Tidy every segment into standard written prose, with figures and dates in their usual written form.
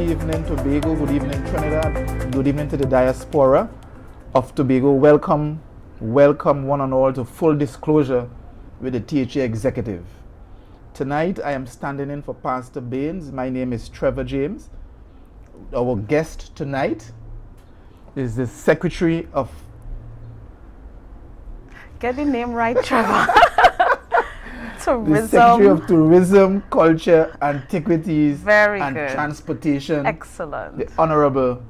evening Tobago, good evening Trinidad, good evening to the diaspora of Tobago. Welcome one and all to Full Disclosure with the THA Executive. Tonight I am standing in for Pastor Baines. My name is Trevor James. Our guest tonight is the Secretary of... Get the name right, Trevor. Tourism. The Secretary of Tourism, Culture, Antiquities, and good. Transportation. Excellent. The Honorable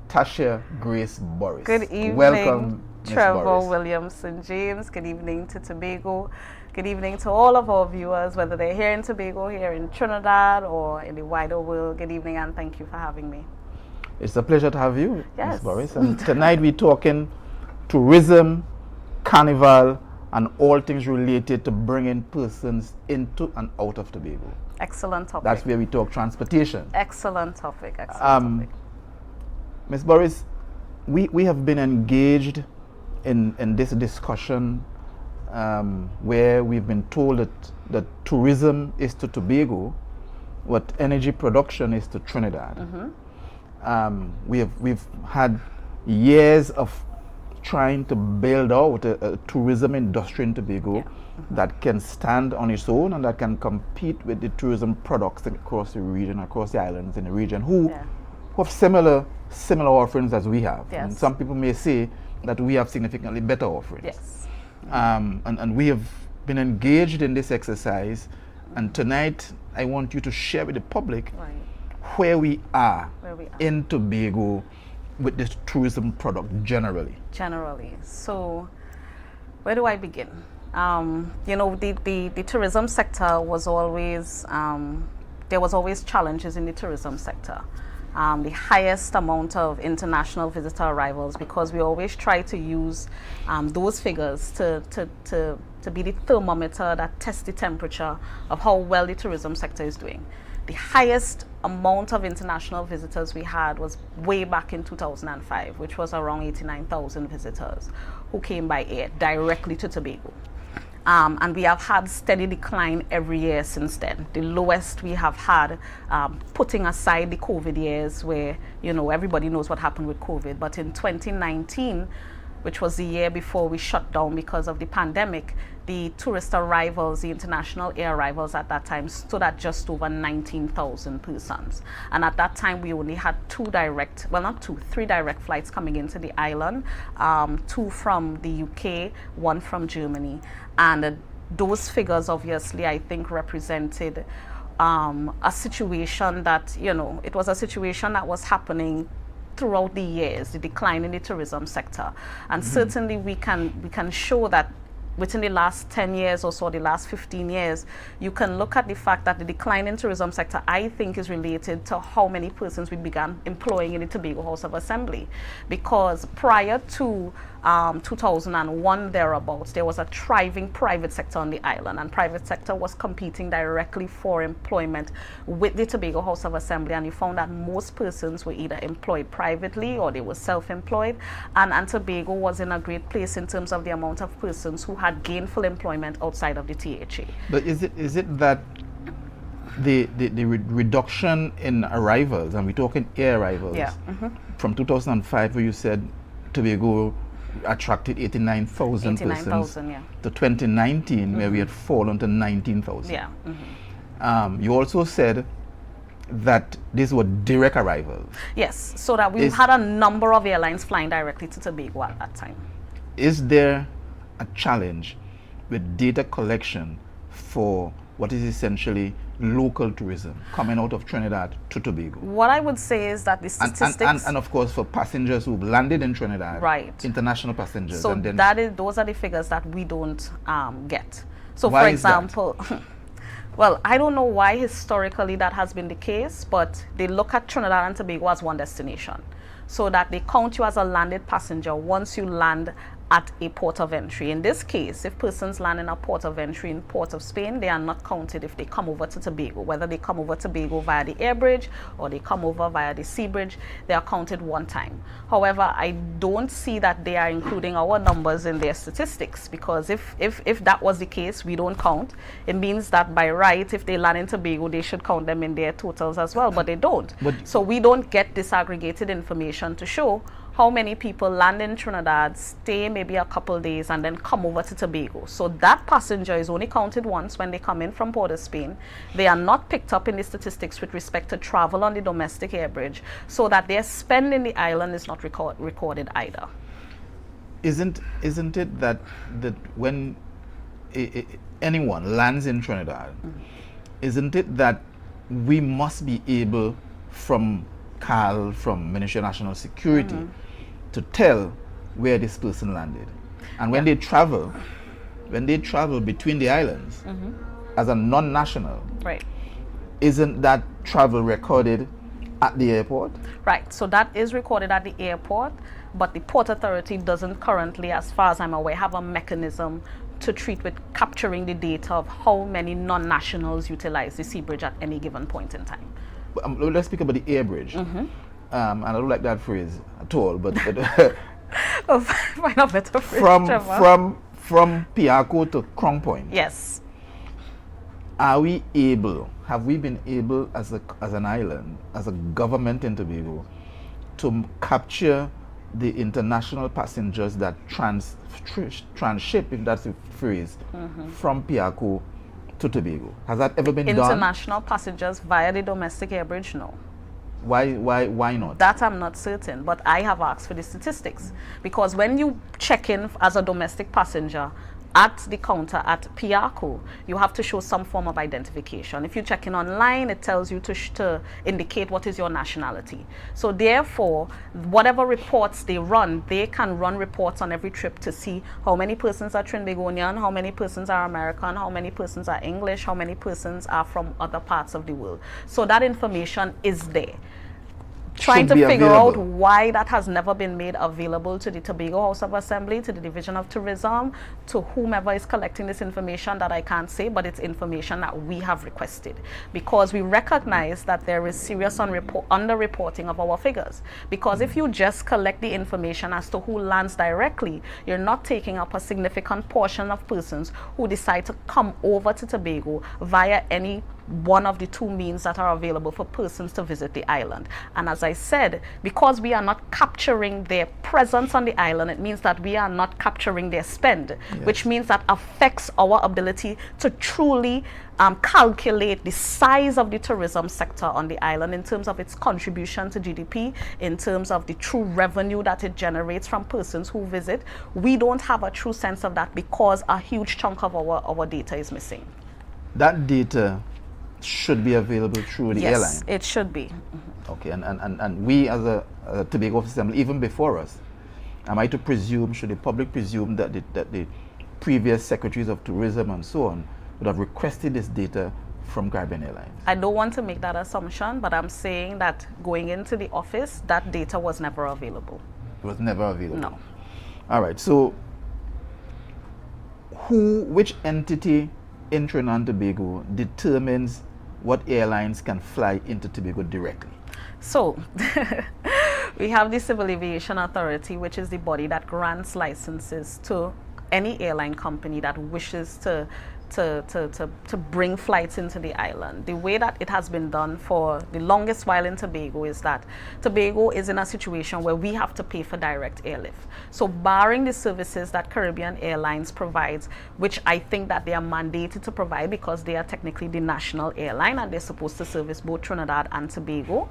Tasha Grace Boris. Good evening. Welcome, Trevor Williamson James. Good evening to Tobago. Good evening to all of our viewers, whether they're here in Tobago, here in Trinidad, or in the wider world. Good evening, and thank you for having me. It's a pleasure to have you, yes. Ms. Boris. And tonight we're talking tourism, Carnival, and all things related to bringing persons into and out of Tobago. Excellent topic. That's where we talk transportation. Excellent topic. Excellent topic. Ms. Boris, we have been engaged in this discussion where we've been told that tourism is to Tobago what energy production is to Trinidad. We've had years of trying to build out a tourism industry in Tobago that can stand on its own and that can compete with the tourism products across the region, across the islands in the region, who have similar offerings as we have. Yes. And some people may say that we have significantly better offerings. Yes. And we have been engaged in this exercise, and tonight I want you to share with the public where we are in Tobago with this tourism product generally. So where do I begin? You know, the tourism sector was always, there was always challenges in the tourism sector. The highest amount of international visitor arrivals, because we always try to use those figures to be the thermometer that tests the temperature of how well the tourism sector is doing. The highest amount of international visitors we had was way back in 2005, which was around 89,000 visitors who came by air directly to Tobago. And we have had steady decline every year since then. The lowest we have had, putting aside the COVID years where, you know, everybody knows what happened with COVID, but in 2019, which was the year before we shut down because of the pandemic, the tourist arrivals, the international air arrivals at that time stood at just over 19,000 persons. And at that time, we only had three direct flights coming into the island, 2 from the UK, 1 from Germany. And those figures, obviously, I think represented a situation that, you know, it was a situation that was happening throughout the years, the decline in the tourism sector. And certainly we can show that within the last 10 years or so, the last 15 years, you can look at the fact that the decline in tourism sector, I think, is related to how many persons we began employing in the Tobago House of Assembly. Because prior to 2001 thereabouts, there was a thriving private sector on the island, and private sector was competing directly for employment with the Tobago House of Assembly, and you found that most persons were either employed privately or they were self-employed, and Tobago was in a great place in terms of the amount of persons who had gainful employment outside of the THA. But is it that the reduction in arrivals, and we're talking air arrivals, from 2005 where you said Tobago attracted 89,000 persons, to 2019 where we had fallen to 19,000. You also said that these were direct arrivals. Yes, so that we had a number of airlines flying directly to Tobago at that time. Is there a challenge with data collection for what is essentially local tourism coming out of Trinidad to Tobago? What I would say is that the statistics... And of course for passengers who've landed in Trinidad, international passengers. So those are the figures that we don't get. So why for example, well, I don't know why historically that has been the case, but they look at Trinidad and Tobago as one destination. So that they count you as a landed passenger once you land at a port of entry. In this case, if persons land in a port of entry in Port of Spain, they are not counted if they come over to Tobago. Whether they come over to Tobago via the air bridge or they come over via the sea bridge, they are counted one time. However, I don't see that they are including our numbers in their statistics, because if that was the case, we don't count. It means that by right, if they land in Tobago, they should count them in their totals as well, but they don't. So we don't get disaggregated information to show how many people land in Trinidad, stay maybe a couple days, and then come over to Tobago. So that passenger is only counted once when they come in from Port of Spain. They are not picked up in the statistics with respect to travel on the domestic air bridge, so that their spend in the island is not recorded either. Isn't it that when anyone lands in Trinidad, isn't it that we must be able, from CAL, from Ministry of National Security, to tell where this person landed? And when they travel between the islands as a non-national, right, isn't that travel recorded at the airport? Right, so that is recorded at the airport, but the Port Authority doesn't currently, as far as I'm aware, have a mechanism to treat with capturing the data of how many non-nationals utilize the sea bridge at any given point in time. Let's speak about the air bridge. And I don't like that phrase at all, but find a better phrase, from Piarco to Crown Point. Yes. Have we been able as an island, as a government in Tobago, to capture the international passengers that transship, if that's the phrase, from Piarco to Tobago? Has that ever been done? International passengers via the domestic air bridge? No. Why not? That I'm not certain, but I have asked for the statistics, because when you check in as a domestic passenger at the counter at Piarco, you have to show some form of identification. If you check in online, it tells you to indicate what is your nationality. So therefore, whatever reports they can run reports on every trip to see how many persons are Trinbagonian, how many persons are American, how many persons are English, how many persons are from other parts of the world. So that information is there. Trying to figure out why that has never been made available to the Tobago House of Assembly, to the Division of Tourism, to whomever is collecting this information, that I can't say, but it's information that we have requested, because we recognize that there is serious underreporting of our figures. Because if you just collect the information as to who lands directly, you're not taking up a significant portion of persons who decide to come over to Tobago via any one of the two means that are available for persons to visit the island. And as I said, because we are not capturing their presence on the island, it means that we are not capturing their spend, which means that affects our ability to truly calculate the size of the tourism sector on the island in terms of its contribution to GDP, in terms of the true revenue that it generates from persons who visit. We don't have a true sense of that because a huge chunk of our data is missing. That data should be available through the airline. Yes, it should be. Okay, and we as a Tobago Assembly, even before us, am I to presume, should the public presume that the previous secretaries of tourism and so on would have requested this data from Caribbean Airlines? I don't want to make that assumption, but I'm saying that going into the office, that data was never available. It was never available? No. All right, so which entity in Trinidad and Tobago determines what airlines can fly into Tobago directly? So, we have the Civil Aviation Authority, which is the body that grants licenses to any airline company that wishes to bring flights into the island. The way that it has been done for the longest while in Tobago is that Tobago is in a situation where we have to pay for direct airlift. So barring the services that Caribbean Airlines provides, which I think that they are mandated to provide because they are technically the national airline and they're supposed to service both Trinidad and Tobago,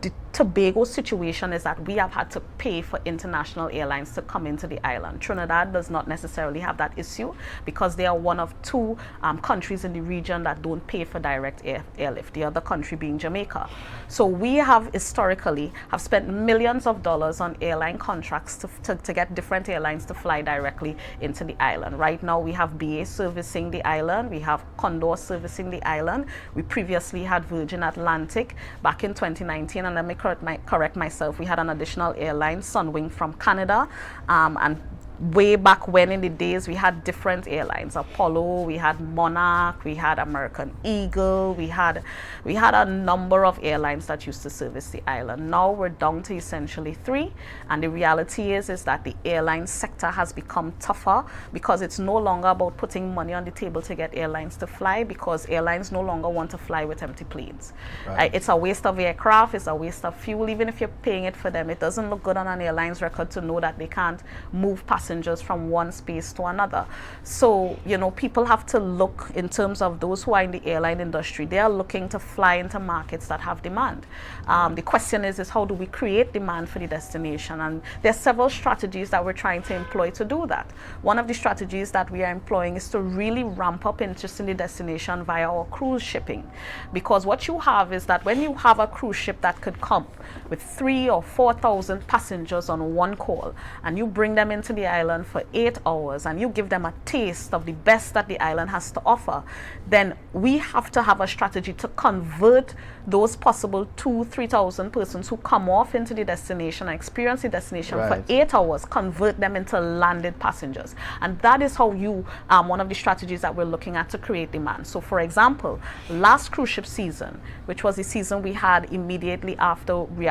the Tobago situation is that we have had to pay for international airlines to come into the island. Trinidad does not necessarily have that issue because they are one of two countries in the region that don't pay for direct airlift, the other country being Jamaica. So we have historically spent millions of dollars on airline contracts to get different airlines to fly directly into the island. Right now we have BA servicing the island, we have Condor servicing the island. We previously had Virgin Atlantic back in 2019, and let me correct myself, we had an additional airline, Sunwing from Canada, and way back when in the days we had different airlines, Apollo, we had Monarch, we had American Eagle, we had a number of airlines that used to service the island. Now we're down to essentially 3, and the reality is that the airline sector has become tougher because it's no longer about putting money on the table to get airlines to fly, because airlines no longer want to fly with empty planes. Right. It's a waste of aircraft, it's a waste of fuel. Even if you're paying it for them, it doesn't look good on an airline's record to know that they can't move passengers from one space to another. So, you know, people have to look in terms of those who are in the airline industry. They are looking to fly into markets that have demand. The question is how do we create demand for the destination? And there are several strategies that we're trying to employ to do that. One of the strategies that we are employing is to really ramp up interest in the destination via our cruise shipping. Because what you have is that when you have a cruise ship that could come with 3,000 or 4,000 passengers on one call, and you bring them into the island for 8 hours, and you give them a taste of the best that the island has to offer, then we have to have a strategy to convert those possible 2,000-3,000 persons who come off into the destination and experience the destination for 8 hours, convert them into landed passengers. And that is how one of the strategies that we're looking at to create demand. So for example, last cruise ship season, which was the season we had immediately after we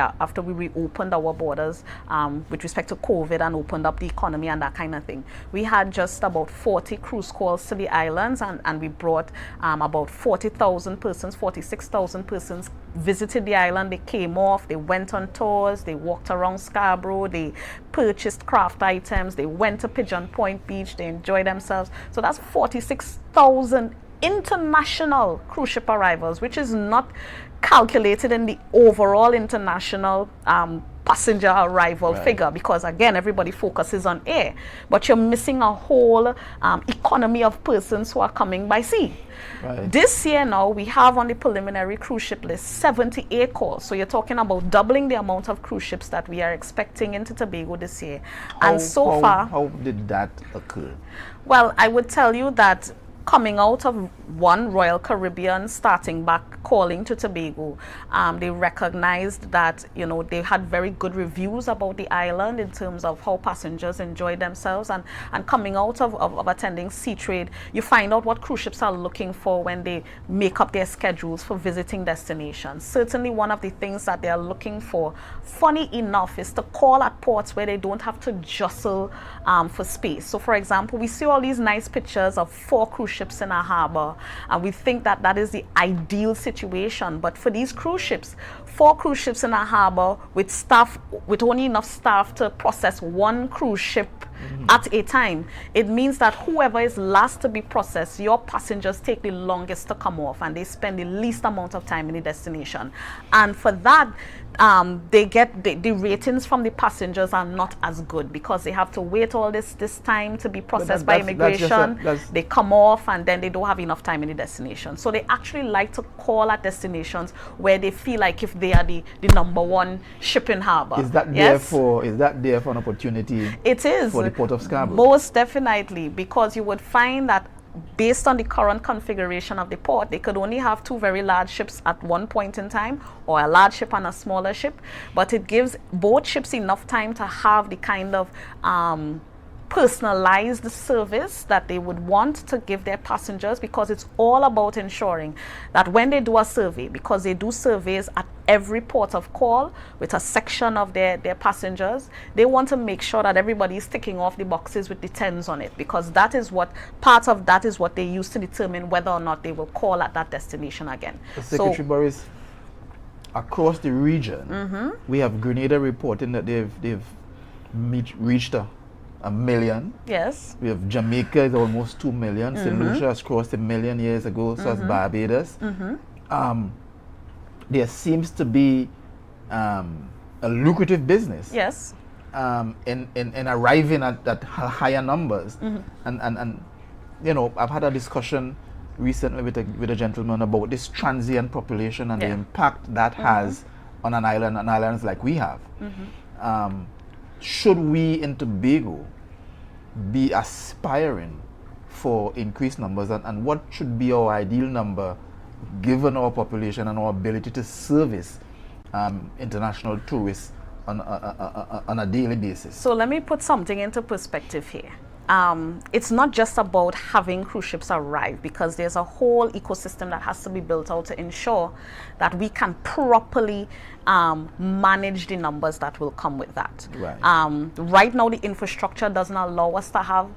reopened our borders with respect to COVID and opened up the economy and that kind of thing, we had just about 40 cruise calls to the islands, and we brought about 40,000 persons, 46,000 persons visited the island. They came off, they went on tours, they walked around Scarborough, they purchased craft items, they went to Pigeon Point Beach, they enjoyed themselves. So that's 46,000 international cruise ship arrivals, which is not calculated in the overall international passenger arrival figure, because again, everybody focuses on air, but you're missing a whole economy of persons who are coming by sea. This year now, we have on the preliminary cruise ship list 78 calls. So you're talking about doubling the amount of cruise ships that we are expecting into Tobago this year. And so far, how did that occur? Well, I would tell you that coming out of one Royal Caribbean starting back calling to Tobago, they recognized that, you know, they had very good reviews about the island in terms of how passengers enjoyed themselves, and coming out of attending Sea Trade, you find out what cruise ships are looking for when they make up their schedules for visiting destinations. Certainly one of the things that they are looking for, funny enough, is to call at ports where they don't have to jostle for space. So for example, we see all these nice pictures of 4 cruise ships in a harbor, and we think that that is the ideal situation. But for these cruise ships, 4 cruise ships in a harbor with staff, with only enough staff to process 1 cruise ship at a time, it means that whoever is last to be processed, your passengers take the longest to come off, and they spend the least amount of time in the destination. And for that, they get the ratings from the passengers are not as good, because they have to wait all this time to be processed by immigration. They come off and then they don't have enough time in the destination. So they actually like to call at destinations where they feel like if they are the #1 shipping harbor. Is that therefore an opportunity? It is for the Port of Scarborough. Most definitely, because you would find that based on the current configuration of the port, they could only have 2 very large ships at one point in time, or a large ship and a smaller ship, but it gives both ships enough time to have the kind of personalized service that they would want to give their passengers, because it's all about ensuring that when they do a survey, because they do surveys at every port of call with a section of their passengers, they want to make sure that everybody is ticking off the boxes with the 10s on it, because that is what they use to determine whether or not they will call at that destination again. Secretary Boris, across the region, we have Grenada reporting that they've reached a million. Yes. We have Jamaica is almost 2 million. St. Lucia has crossed 1 million years ago, so has Barbados. There seems to be a lucrative business. Yes. In arriving at higher numbers. And you know, I've had a discussion recently with a gentleman about this transient population and the impact that has on islands like we have. Should we in Tobago be aspiring for increased numbers, and what should be our ideal number given our population and our ability to service international tourists on a daily basis? So let me put something into perspective here. It's not just about having cruise ships arrive, because there's a whole ecosystem that has to be built out to ensure that we can properly manage the numbers that will come with that. Right. Right now, the infrastructure doesn't allow us to have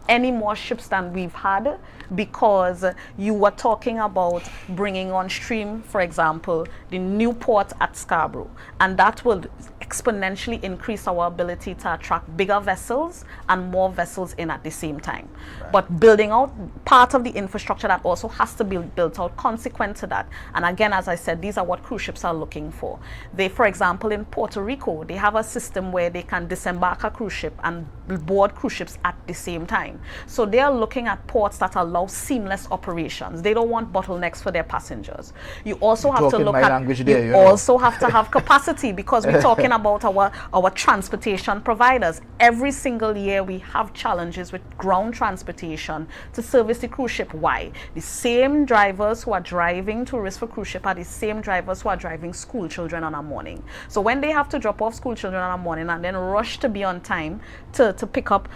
any more ships than we've had, because you were talking about bringing on stream, for example, the new port at Scarborough, and that will exponentially increase our ability to attract bigger vessels and more vessels in at the same time. Right. But building out part of the infrastructure that also has to be built out consequent to that. And again, as I said, these are what cruise ships are looking for. They, for example, in Puerto Rico, they have a system where they can disembark a cruise ship and board cruise ships at the same time. So they are looking at ports that allow seamless operations. They don't want bottlenecks for their passengers. You also have to look at, you also have to have capacity, because we're talking about our transportation providers. Every single year we have challenges with ground transportation to service the cruise ship. Why? The same drivers who are driving tourists for cruise ship are the same drivers who are driving school children on a morning. So when they have to drop off school children on a morning and then rush to be on time to pick up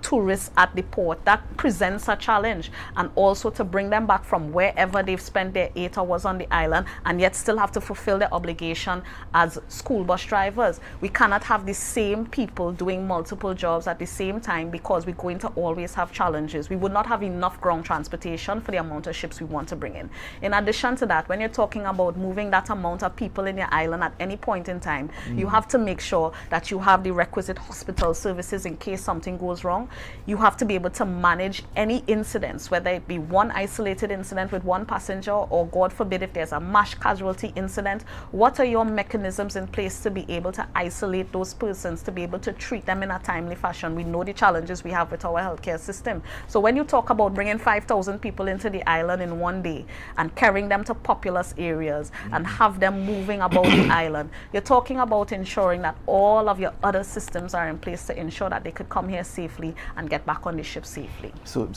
tourists at the port, that presents a challenge. And also to bring them back from wherever they've spent their 8 hours on the island and yet still have to fulfill their obligation as school bus drivers. We cannot have the same people doing multiple jobs at the same time, because we're going to always have challenges. We would not have enough ground transportation for the amount of ships we want to bring in. In addition to that, when you're talking about moving that amount of people in your island at any point in time, you have to make sure that you have the requisite hospital services in case something goes wrong. You have to be able to manage any incidents, whether it be one isolated incident with one passenger, or God forbid if there's a mass casualty incident. What are your mechanisms in place to be able to isolate those persons, to be able to treat them in a timely fashion? We know the challenges we have with our healthcare system. So when you talk about bringing 5,000 people into the island in one day and carrying them to populous areas and have them moving about the island, you're talking about ensuring that all of your other systems are in place to ensure that they could come here safely and get back on the ship safely. So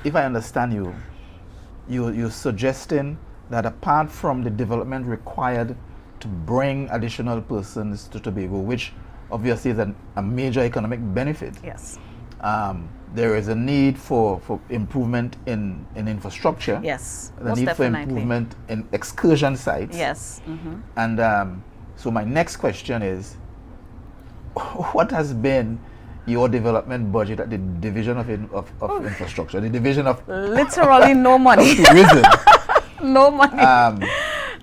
if I understand you're suggesting that apart from the development required to bring additional persons to Tobago, which obviously is a major economic benefit. Yes. There is a need for improvement in infrastructure. Yes. The need for improvement in excursion sites. Yes. Mm-hmm. And so my next question is, what has been your development budget at the Division of Infrastructure, the Division of literally no money. Tourism. No money.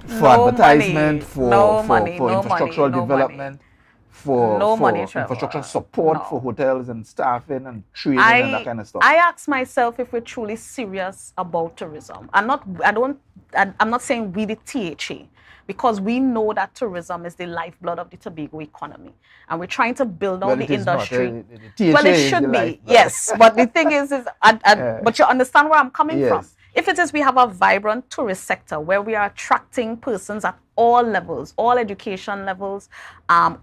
For advertisement, for infrastructural development, for infrastructural support for hotels and staffing and training and that kind of stuff. I ask myself if we're truly serious about tourism. I'm not saying we the THA, because we know that tourism is the lifeblood of the Tobago economy, and we're trying to build out the industry. Well, it should be, yes. But the thing is but you understand where I'm coming from. If it is we have a vibrant tourist sector where we are attracting persons at all levels, all education levels,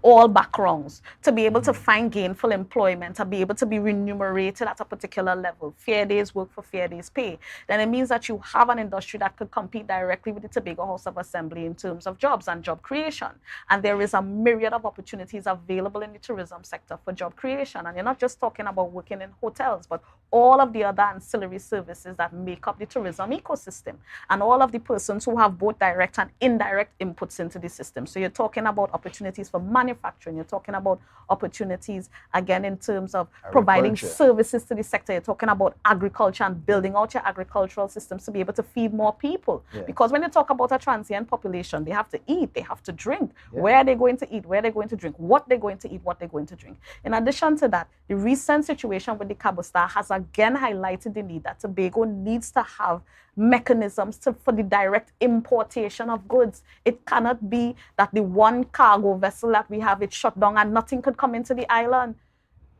all backgrounds, to be able to find gainful employment, to be able to be remunerated at a particular level, fair days work for fair days pay, then it means that you have an industry that could compete directly with the Tobago House of Assembly in terms of jobs and job creation. And there is a myriad of opportunities available in the tourism sector for job creation. And you're not just talking about working in hotels, but all of the other ancillary services that make up the tourism ecosystem, and all of the persons who have both direct and indirect inputs into the system. So you're talking about opportunities for manufacturing, you're talking about opportunities, again, in terms of providing services to the sector, you're talking about agriculture and building out your agricultural systems to be able to feed more people. Yeah. Because when you talk about a transient population, they have to eat, they have to drink. Yeah. Where are they going to eat? Where are they going to drink? What they're going to eat, what they're going to drink. In addition to that, the recent situation with the Cabo Star has again highlighted the need that Tobago needs to have mechanisms for the direct importation of goods. It cannot be that the one cargo vessel that we have, it shut down and nothing could come into the island.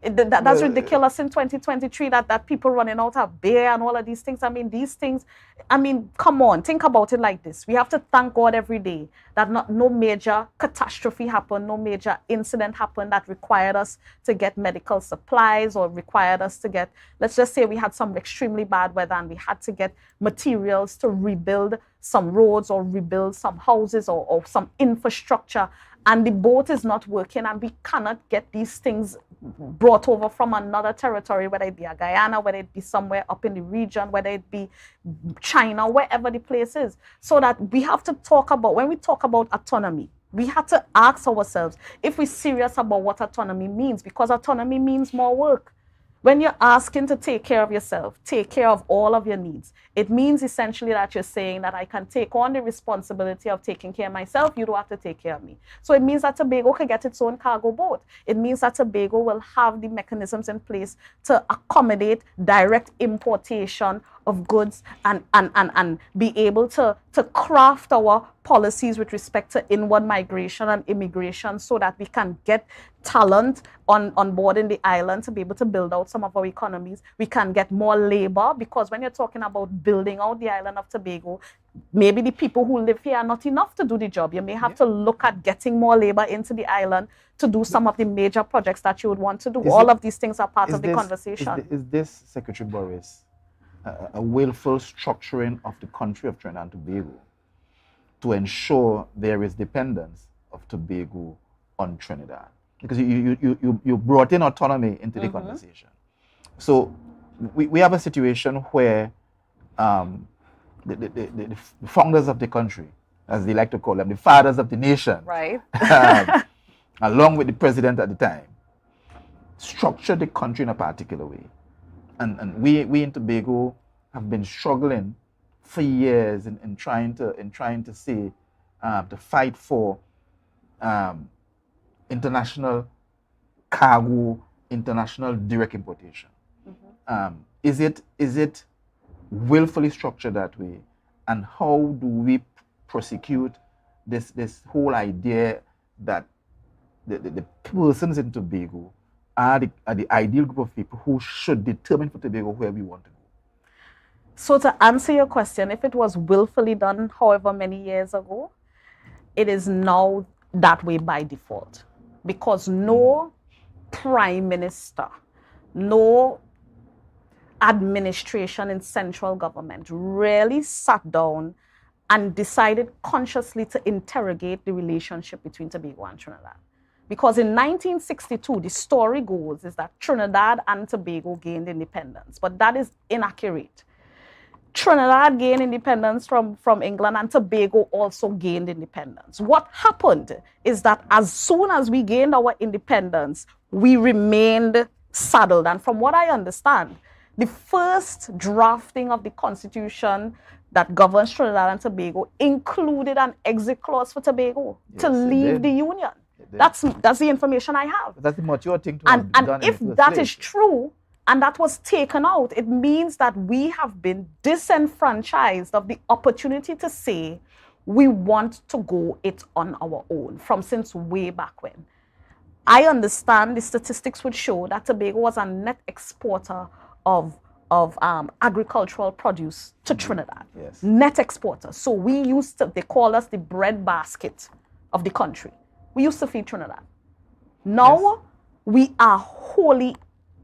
That's ridiculous in 2023 that people running out of beer and all of these things. I mean, these things, come on, think about it like this. We have to thank God every day that no major catastrophe happened, no major incident happened that required us to get medical supplies or required us to get, let's just say we had some extremely bad weather and we had to get materials to rebuild some roads or rebuild some houses or some infrastructure and the boat is not working, and we cannot get these things brought over from another territory, whether it be a Guyana, whether it be somewhere up in the region, whether it be China, wherever the place is. So that we have to talk about, when we talk about autonomy, we have to ask ourselves if we're serious about what autonomy means, because autonomy means more work. When you're asking to take care of yourself, take care of all of your needs, it means essentially that you're saying that I can take on the responsibility of taking care of myself. You don't have to take care of me. So it means that Tobago can get its own cargo boat. It means that Tobago will have the mechanisms in place to accommodate direct importation of goods and be able to craft our policies with respect to inward migration and immigration so that we can get talent on board in the island to be able to build out some of our economies. We can get more labor, because when you're talking about building out the island of Tobago, maybe the people who live here are not enough to do the job. You may have to look at getting more labor into the island to do some of the major projects that you would want to do. All of these things are part of the conversation. Is this, Secretary Boris, a willful structuring of the country of Trinidad and Tobago to ensure there is dependence of Tobago on Trinidad? Because you brought in autonomy into the conversation. So we have a situation where the founders of the country, as they like to call them, the fathers of the nation, right, along with the president at the time, structured the country in a particular way. And we in Tobago have been struggling for years in trying to say, to fight for international cargo, international direct importation. Is it willfully structured that way? And how do we prosecute this whole idea that the persons in Tobago are the ideal group of people who should determine for Tobago where we want to go? So to answer your question, if it was willfully done however many years ago, it is now that way by default. Because no prime minister, no administration in central government really sat down and decided consciously to interrogate the relationship between Tobago and Trinidad. Because in 1962, the story goes is that Trinidad and Tobago gained independence, but that is inaccurate. Trinidad gained independence from England, and Tobago also gained independence. What happened is that as soon as we gained our independence, we remained saddled. And from what I understand, the first drafting of the constitution that governs Trinidad and Tobago included an exit clause for Tobago to leave the union. That's the information I have. That's the mature thing to have done. And if that is true, and that was taken out, it means that we have been disenfranchised of the opportunity to say we want to go it on our own from since way back when. I understand the statistics would show that Tobago was a net exporter of agricultural produce to Trinidad. Yes. Net exporter. So they call us the bread basket of the country. We used to feed Trinidad. Now we are wholly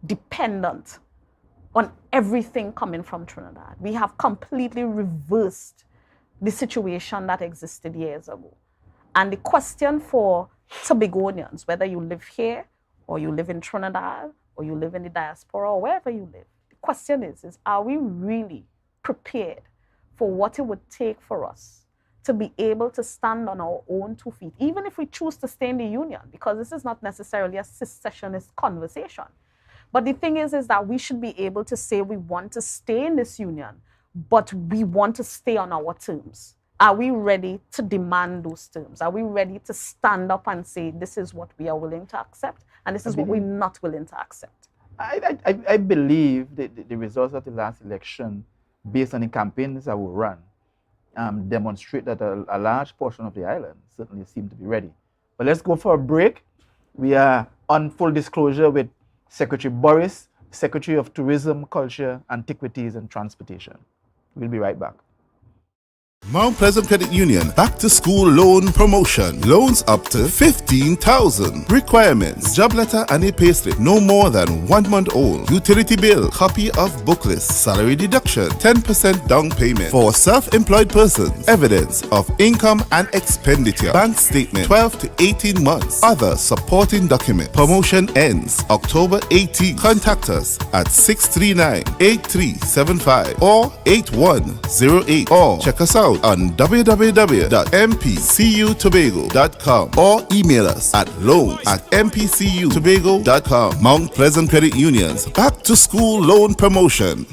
dependent on everything coming from Trinidad. We have completely reversed the situation that existed years ago. And the question for Tobagonians, whether you live here or you live in Trinidad or you live in the diaspora or wherever you live, the question is are we really prepared for what it would take for us to be able to stand on our own 2 feet, even if we choose to stay in the union, because this is not necessarily a secessionist conversation. But the thing is that we should be able to say we want to stay in this union, but we want to stay on our terms. Are we ready to demand those terms? Are we ready to stand up and say this is what we are willing to accept and this is what we're not willing to accept? I believe that the results of the last election, based on the campaigns that were run, demonstrate that a large portion of the island certainly seem to be ready. But let's go for a break. We are on full disclosure with Secretary Boris, Secretary of Tourism, Culture, Antiquities and Transportation. We'll be right back. Mount Pleasant Credit Union Back to School Loan Promotion. Loans up to 15,000. Requirements: job letter and a payslip no more than 1 month old. Utility bill, copy of book list, salary deduction, 10% down payment. For self-employed persons, evidence of income and expenditure, bank statement, 12 to 18 months. Other supporting documents. Promotion ends October 18. Contact us at 639-8375 or 8108 or check us out on www.mpcutobago.com or email us at loans@mpcutobago.com. Mount Pleasant Credit Union's Back to School Loan Promotion.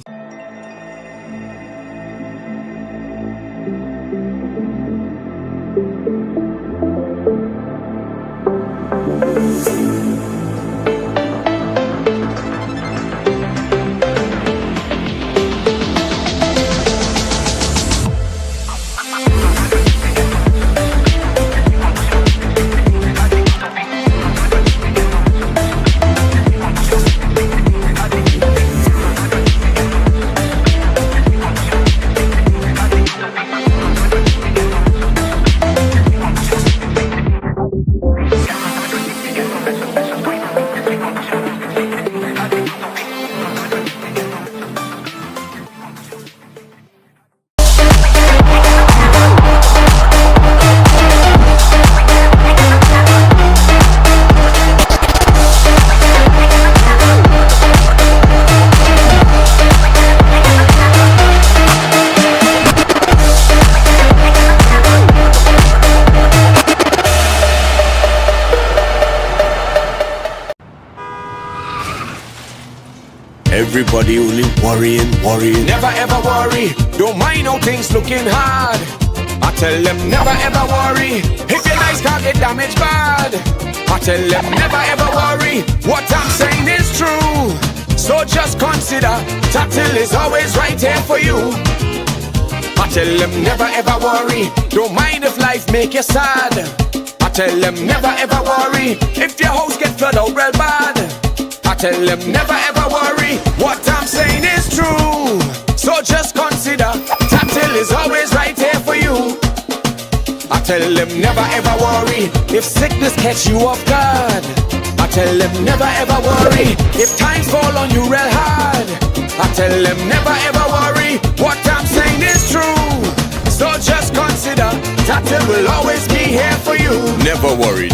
Everybody only worrying. Never ever worry. Don't mind how things looking hard. I tell them never ever worry. If your nice can't get damaged bad. I tell them never ever worry. What I'm saying is true. So just consider Tatil is always right here for you. I tell them never ever worry. Don't mind if life make you sad. I tell them never ever worry. If your house get flooded out real bad. I tell them never ever worry. What I'm saying is true. So just consider Tatil is always right here for you. I tell them never ever worry. If sickness catch you off guard. I tell them never ever worry. If times fall on you real hard. I tell them never ever worry. What I'm saying is true. So just consider Tatil will always be here for you. Never worry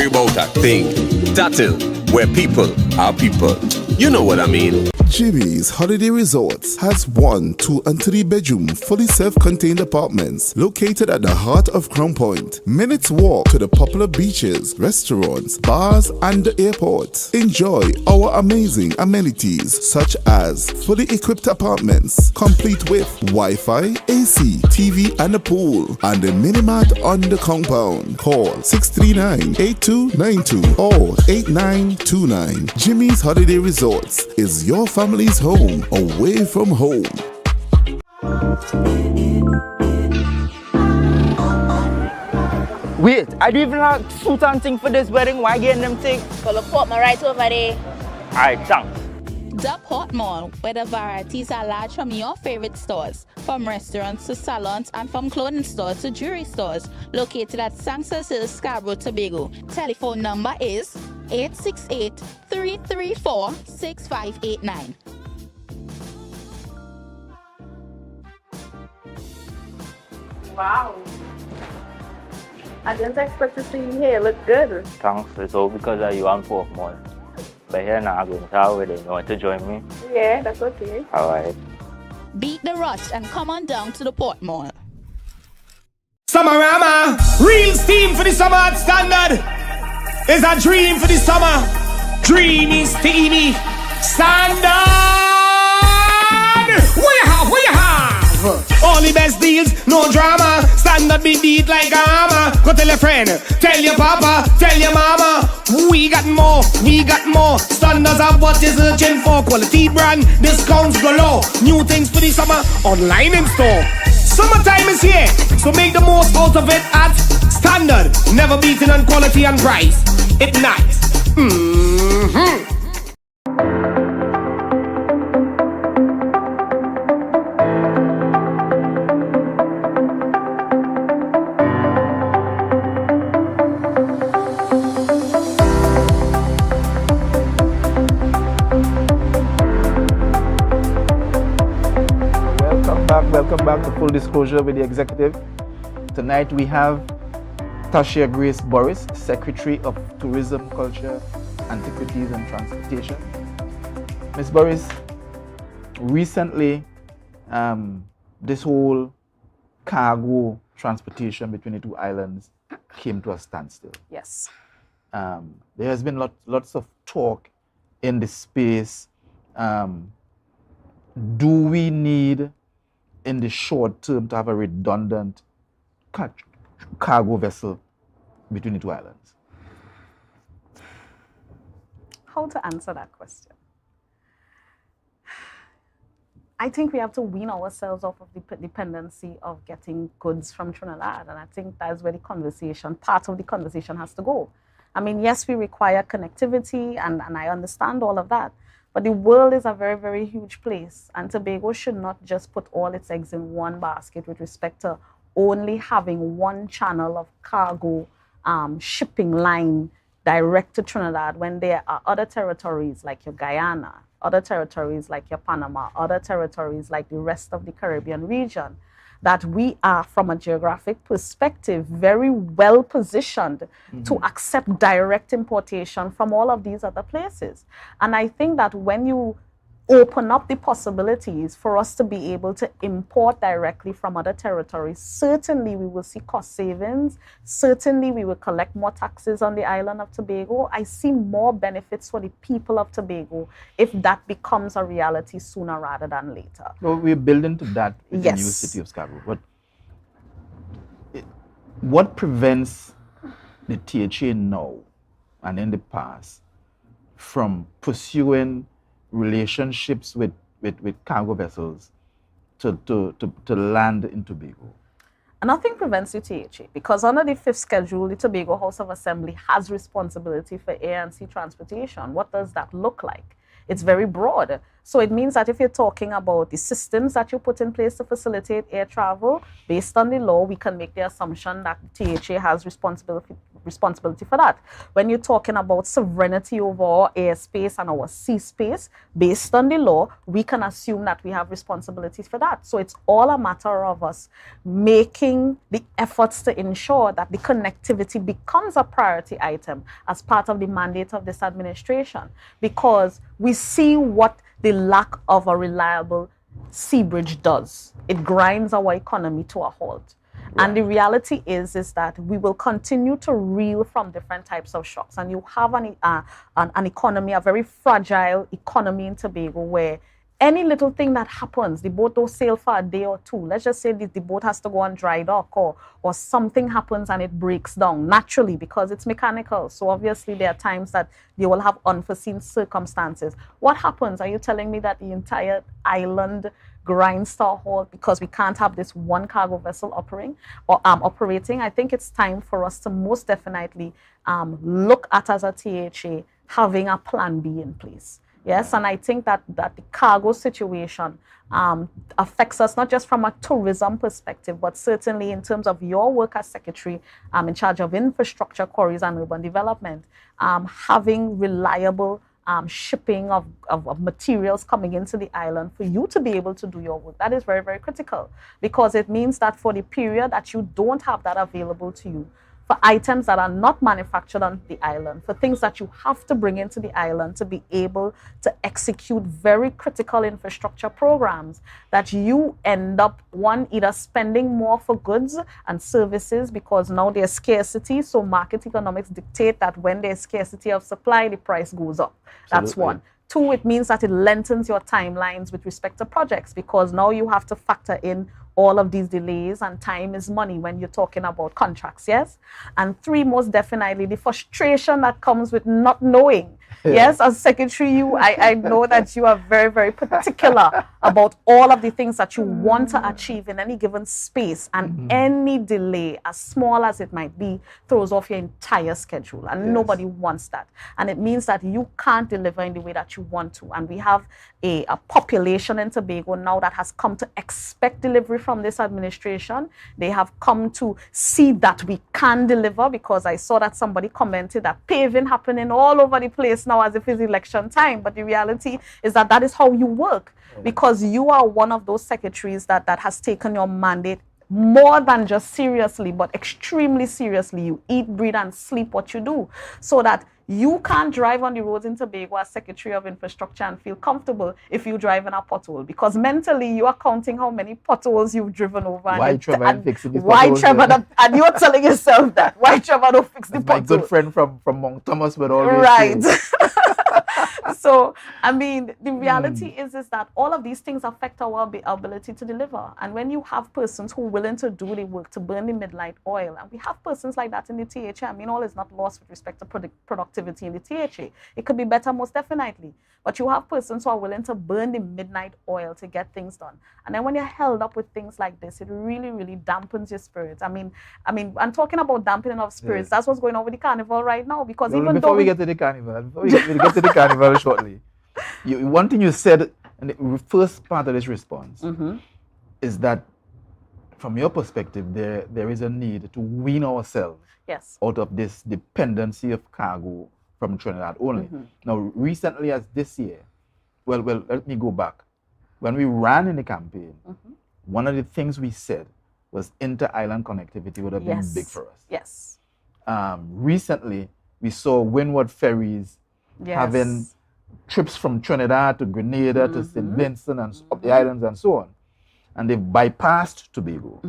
about a thing. Tatil, where people are people. You know what I mean. Jimmy's Holiday Resorts has 1, 2 and 3 bedroom fully self-contained apartments located at the heart of Crown Point. Minutes walk to the popular beaches, restaurants, bars and the airport. Enjoy our amazing amenities such as fully equipped apartments complete with Wi-Fi, AC, TV and a pool and a mini-mart on the compound. Call 639-8292 or 8929. Jimmy's Holiday Resorts is your family's home away from home. Wait, I do even have suit and thing for this wedding. Why getting them thing? For the port right over there. Alright, thanks. The Port Mall, where the varieties are large from your favorite stores, from restaurants to salons and from clothing stores to jewelry stores, located at Sanctus Hill, Scarborough, Tobago. Telephone number is 868-334-6589. Wow. I didn't expect to see you here. Look good. Thanks. It's all because of you and Port Mall. But here now I'm going to tell you want to join me. Yeah, that's okay. Alright. Beat the rush and come on down to the Port Mall. Summerama, real steam for the summer at Standard. It's a dream for the summer. Dreamy, steamy, Standard. What you have? All the best deals, no drama. Standard be beat like a hammer. Go tell a friend, tell your papa, tell your mama. We got more. Standards have what you're searching for. Quality brand, discounts galore. New things for the summer, online in store. Summertime is here, so make the most out of it at Standard. Never beaten on quality and price. It's nice. welcome back to Full Disclosure with the Executive. Tonight we have Tasha Grace Boris, Secretary of Tourism, Culture, Antiquities and Transportation. Ms. Boris, recently this whole cargo transportation between the two islands came to a standstill. Yes. There has been lots of talk in the space. Do we need, in the short term, to have a redundant cargo vessel between the two islands? How to answer that question? I think we have to wean ourselves off of the dependency of getting goods from Trinidad. And I think that's where part of the conversation has to go. I mean, yes, we require connectivity, and I understand all of that. But the world is a very, very huge place. And Tobago should not just put all its eggs in one basket with respect to only having one channel of cargo shipping line direct to Trinidad, when there are other territories like your Guyana, other territories like your Panama, other territories like the rest of the Caribbean region, that we are, from a geographic perspective, very well positioned to accept direct importation from all of these other places. And I think that when you open up the possibilities for us to be able to import directly from other territories, certainly we will see cost savings. Certainly we will collect more taxes on the island of Tobago. I see more benefits for the people of Tobago if that becomes a reality sooner rather than later. Well, we're building to that in the new city of Scarborough. But what prevents the THA now and in the past from pursuing relationships with cargo vessels to land in Tobago? Nothing prevents the THA, because under the 5th schedule, the Tobago House of Assembly has responsibility for air and sea transportation. What does that look like? It's very broad. So it means that if you're talking about the systems that you put in place to facilitate air travel, based on the law, we can make the assumption that the THA has responsibility for that. When you're talking about sovereignty over our airspace and our sea space, based on the law, we can assume that we have responsibilities for that. So it's all a matter of us making the efforts to ensure that the connectivity becomes a priority item as part of the mandate of this administration, because we see what the lack of a reliable sea bridge does. It grinds our economy to a halt. Right. And the reality is that we will continue to reel from different types of shocks. And you have an economy, a very fragile economy in Tobago, where any little thing that happens, the boat don't sail for a day or two. Let's just say the boat has to go on dry dock, or something happens and it breaks down naturally because it's mechanical. So obviously there are times that you will have unforeseen circumstances. What happens? Are you telling me that the entire island grinds to a halt because we can't have this one cargo vessel operating? I think it's time for us to most definitely look at, as a THA, having a plan B in place. Yes, and I think that the cargo situation affects us not just from a tourism perspective, but certainly in terms of your work as secretary in charge of infrastructure, quarries and urban development, having reliable shipping of materials coming into the island for you to be able to do your work. That is very, very critical, because it means that for the period that you don't have that available to you, for items that are not manufactured on the island, for things that you have to bring into the island to be able to execute very critical infrastructure programs, that you end up, either spending more for goods and services because now there's scarcity. So market economics dictate that when there's scarcity of supply, the price goes up. That's one. Two, it means that it lengthens your timelines with respect to projects, because now you have to factor in all of these delays, and time is money when you're talking about contracts, yes? And three, most definitely, the frustration that comes with not knowing. Yes, as secretary, I know that you are very, very particular about all of the things that you want to achieve in any given space, and any delay, as small as it might be, throws off your entire schedule, and nobody wants that. And it means that you can't deliver in the way that you want to. And we have a population in Tobago now that has come to expect delivery from this administration. They have come to see that we can deliver, because I saw that somebody commented that paving happening all over the place face now as if it's election time, but the reality is that that is how you work, because you are one of those secretaries that has taken your mandate more than just seriously, but extremely seriously. You eat, breathe, and sleep what you do, so that you can't drive on the roads in Tobago as Secretary of Infrastructure and feel comfortable if you drive in a pothole, because mentally you are counting how many potholes you've driven over. Why Trevor and fixing these why potholes? Trevor, and you're telling yourself that. Why Trevor don't fix the My pothole? good friend from Mount Thomas would always Right. say. So, I mean, the reality is that all of these things affect our ability to deliver. And when you have persons who are willing to do the work, to burn the midnight oil, and we have persons like that in the THA, I mean, all is not lost with respect to productivity in the THA. It could be better, most definitely. But you have persons who are willing to burn the midnight oil to get things done. And then when you're held up with things like this, it really, really dampens your spirits. I mean, I'm talking about dampening of spirits. Yes. That's what's going on with the Carnival right now. Because Well, even before though we get to the Carnival shortly, one thing you said in the first part of this response is that from your perspective, there is a need to wean ourselves out of this dependency of cargo from Trinidad only. Now, recently as this year, well, let me go back. When we ran in the campaign, one of the things we said was inter-island connectivity would have been big for us. Yes. Recently, we saw windward ferries having trips from Trinidad to Grenada to St. Vincent and up the islands and so on. And they've bypassed Tobago.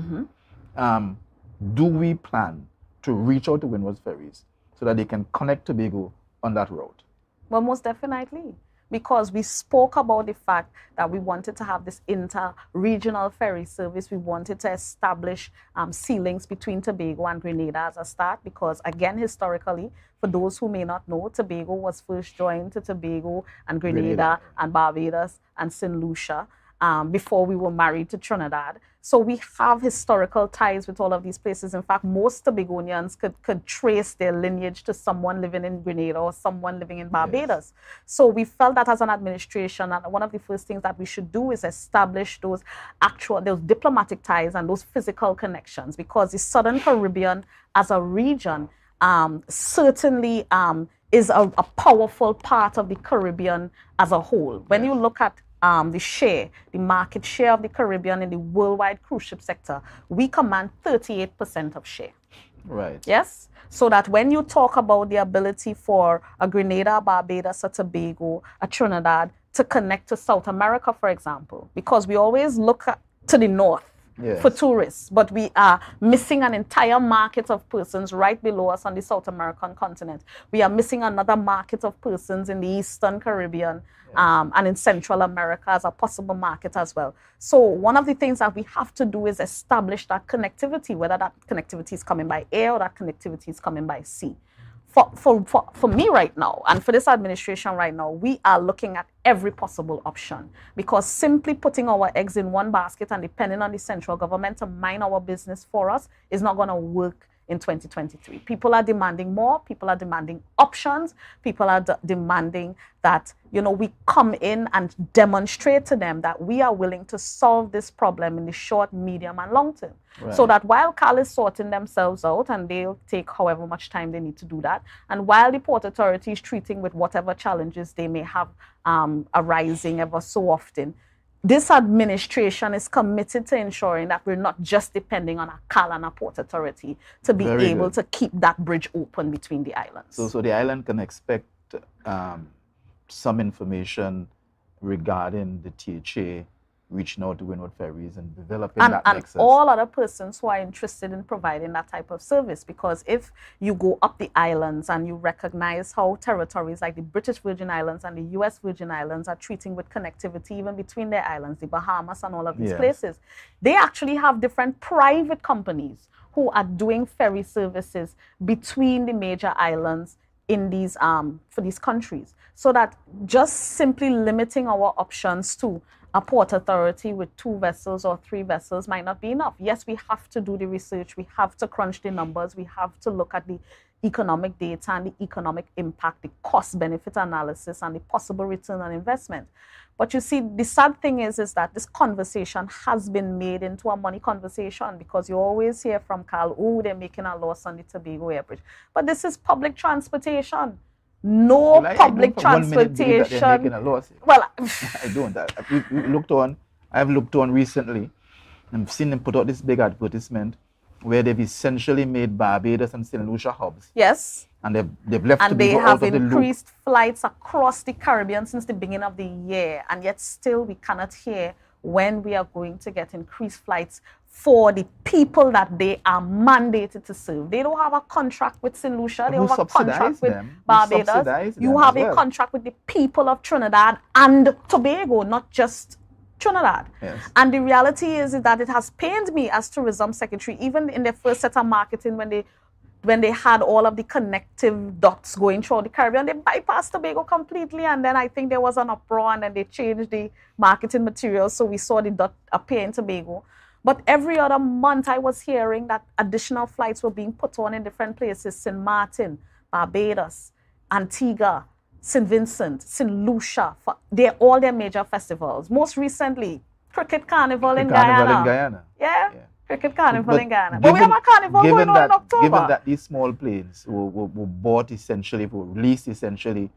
Do we plan to reach out to windward ferries so that they can connect Tobago on that route? Well, most definitely. Because we spoke about the fact that we wanted to have this inter-regional ferry service. We wanted to establish sea links between Tobago and Grenada as a start, because again, historically, for those who may not know, Tobago was first joined to Tobago and Grenada and Barbados and St. Lucia before we were married to Trinidad. So we have historical ties with all of these places. In fact, most Tobagonians could trace their lineage to someone living in Grenada or someone living in Barbados. So we felt that as an administration, and one of the first things that we should do is establish those diplomatic ties and those physical connections, because the Southern Caribbean as a region certainly is a powerful part of the Caribbean as a whole. When you look at the market share of the Caribbean in the worldwide cruise ship sector, we command 38% of share. Right. Yes? So that when you talk about the ability for a Grenada, a Barbados, a Tobago, a Trinidad to connect to South America, for example, because we always look to the north for tourists, but we are missing an entire market of persons right below us on the South American continent. We are missing another market of persons in the Eastern Caribbean and in Central America as a possible market as well. So one of the things that we have to do is establish that connectivity, whether that connectivity is coming by air or that connectivity is coming by sea. For me right now, and for this administration right now, we are looking at every possible option, because simply putting our eggs in one basket and depending on the central government to mind our business for us is not going to work in 2023. People are demanding more. People are demanding options. People are demanding that, we come in and demonstrate to them that we are willing to solve this problem in the short, medium, and long term. Right. So that while CAL is sorting themselves out, and they'll take however much time they need to do that, and while the Port Authority is treating with whatever challenges they may have arising ever so often, this administration is committed to ensuring that we're not just depending on a CAL and a Port Authority to be able to keep that bridge open between the islands. So the island can expect some information regarding the THA reaching out to windward ferries and developing that nexus. And all other persons who are interested in providing that type of service. Because if you go up the islands and you recognize how territories like the British Virgin Islands and the US Virgin Islands are treating with connectivity even between their islands, the Bahamas and all of these places, they actually have different private companies who are doing ferry services between the major islands in these for these countries. So that just simply limiting our options to a Port Authority with 2 vessels or 3 vessels might not be enough. Yes, we have to do the research, we have to crunch the numbers, we have to look at the economic data and the economic impact, the cost-benefit analysis, and the possible return on investment. But you see, the sad thing is that this conversation has been made into a money conversation, because you always hear from CAL, oh, they're making a loss on the Tobago Air Bridge. But this is public transportation. no I public don't for 1 minute believe that they're transportation. making a loss. Well, I don't. I've looked on recently and seen them put out this big advertisement where they've essentially made Barbados and St. Lucia hubs. yes. And they've left And they Tobago have out of the loop. increased flights across the Caribbean since the beginning of the year. And yet still we cannot hear when we are going to get increased flights for the people that they are mandated to serve. They don't have a contract with St. Lucia. They Who don't have a contract subsidize with them? Who Barbados. subsidize You them have as a well? contract with the people of Trinidad and Tobago, not just Trinidad. Yes. And the reality is that it has pained me as tourism secretary, even in their first set of marketing when they had all of the connective dots going through the Caribbean, they bypassed Tobago completely. And then I think there was an uproar and then they changed the marketing materials. So we saw the dot appear in Tobago. But every other month I was hearing that additional flights were being put on in different places. St. Martin, Barbados, Antigua, St. Vincent, St. Lucia. They're all their major festivals. Most recently, Cricket Carnival in Guyana. Yeah. Cricket Carnival in Guyana. But we have a carnival going on in October. Given that these small planes were bought essentially, were released essentially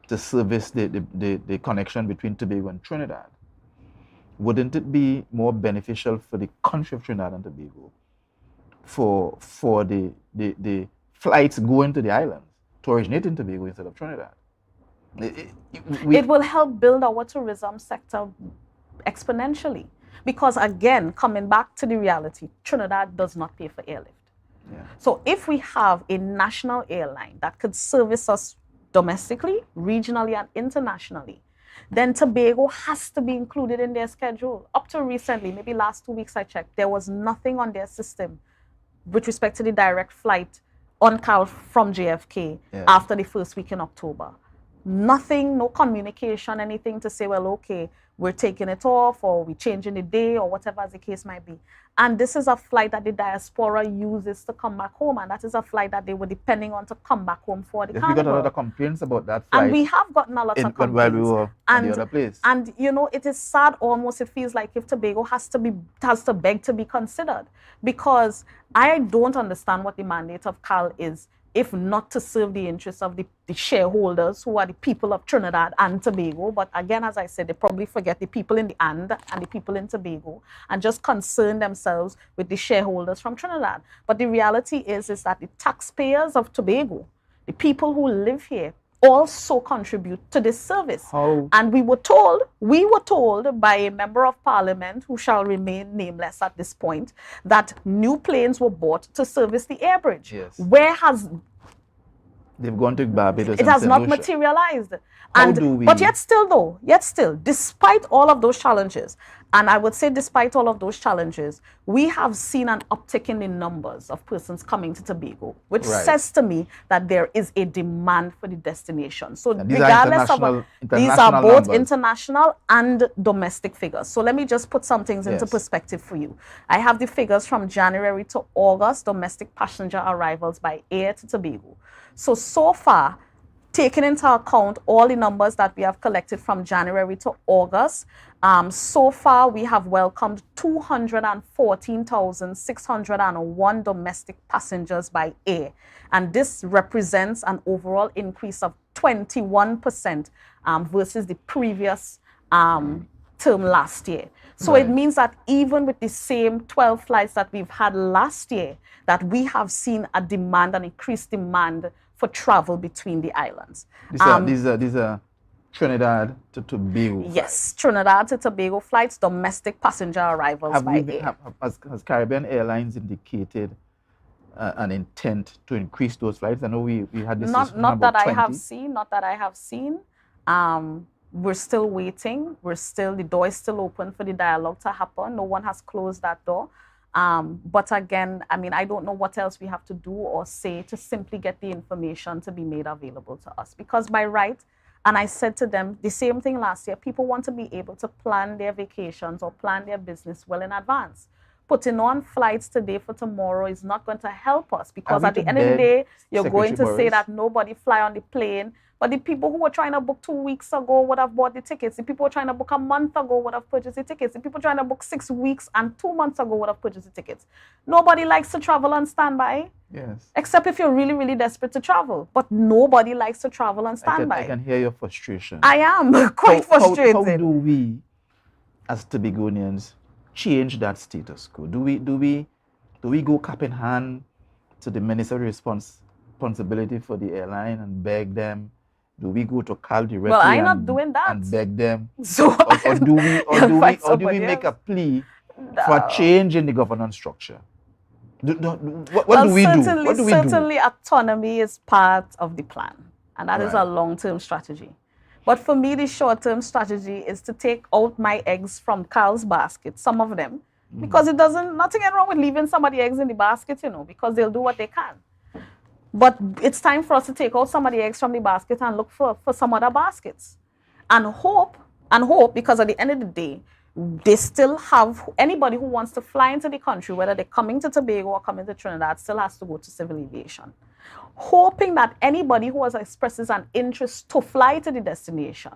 to service the connection between Tobago and Trinidad, wouldn't it be more beneficial for the country of Trinidad and Tobago for the flights going to the islands to originate in Tobago instead of Trinidad? It will help build our tourism sector exponentially. Because again, coming back to the reality, Trinidad does not pay for airlift. Yeah. So if we have a national airline that could service us domestically, regionally, and internationally, then Tobago has to be included in their schedule. Up to recently, maybe last 2 weeks I checked, there was nothing on their system with respect to the direct flight on Cal from JFK after the first week in October. Nothing, no communication, anything to say, well, okay, we're taking it off or we're changing the day or whatever as the case might be. And this is a flight that the diaspora uses to come back home. And that is a flight that they were depending on to come back home for the carnival. We got a lot of complaints about that flight. And we have gotten a lot of complaints. While we were at the other place. And, you know, it is sad almost. It feels like if Tobago has to beg to be considered. Because I don't understand what the mandate of CAL is, if not to serve the interests of the shareholders who are the people of Trinidad and Tobago. But again, as I said, they probably forget the people in the and the people in Tobago and just concern themselves with the shareholders from Trinidad. But the reality is that the taxpayers of Tobago, the people who live here, also contribute to this service. How? And we were told by a member of parliament who shall remain nameless at this point that new planes were bought to service the air bridge. Yes. Where has they've gone to Barbados? It has not materialized. But yet still, despite all of those challenges, and I would say despite all of those challenges, we have seen an uptick in the numbers of persons coming to Tobago, which says to me that there is a demand for the destination. So regardless of these are both international and domestic figures. So let me just put some things into perspective for you. I have the figures from January to August, domestic passenger arrivals by air to Tobago. So far, taking into account all the numbers that we have collected from January to August, so far we have welcomed 214,601 domestic passengers by air. And this represents an overall increase of 21% versus the previous term last year. So it means that even with the same 12 flights that we've had last year, that we have seen a demand, an increased demand for travel between the islands. These are Trinidad to Tobago flights. Yes, Trinidad to Tobago flights, domestic passenger arrivals by air. Has Caribbean Airlines indicated an intent to increase those flights? I know we had this not that I have seen. We're still waiting. The door is still open for the dialogue to happen. No one has closed that door. But again, I mean, I don't know what else we have to do or say to simply get the information to be made available to us. Because by right, and I said to them the same thing last year, people want to be able to plan their vacations or plan their business well in advance. Putting on flights today for tomorrow is not going to help us because at the end of the day, you're going to say that nobody fly on the plane But the people who were trying to book 2 weeks ago would have bought the tickets. The people who were trying to book a month ago would have purchased the tickets. The people trying to book 6 weeks and 2 months ago would have purchased the tickets. Nobody likes to travel on standby. Yes. Except if you're really, really desperate to travel. But nobody likes to travel on standby. I can hear your frustration. I am quite frustrated. How do we, as Tobagonians, change that status quo? Do we go cap in hand to the Minister of Responsibility for the airline and beg them? Do we go to Cal directly? Well, I'm not doing that. And beg them? So or do we make a plea for a change in the governance structure? What do we do? Certainly, autonomy is part of the plan, and that is a long-term strategy. But for me, the short-term strategy is to take out my eggs from Carl's basket, some of them, because nothing wrong with leaving somebody's eggs in the basket, because they'll do what they can. But it's time for us to take out some of the eggs from the basket and look for some other baskets. And hope, because at the end of the day, they still have, anybody who wants to fly into the country, whether they're coming to Tobago or coming to Trinidad, still has to go to civil aviation. Hoping that anybody who expresses an interest to fly to the destination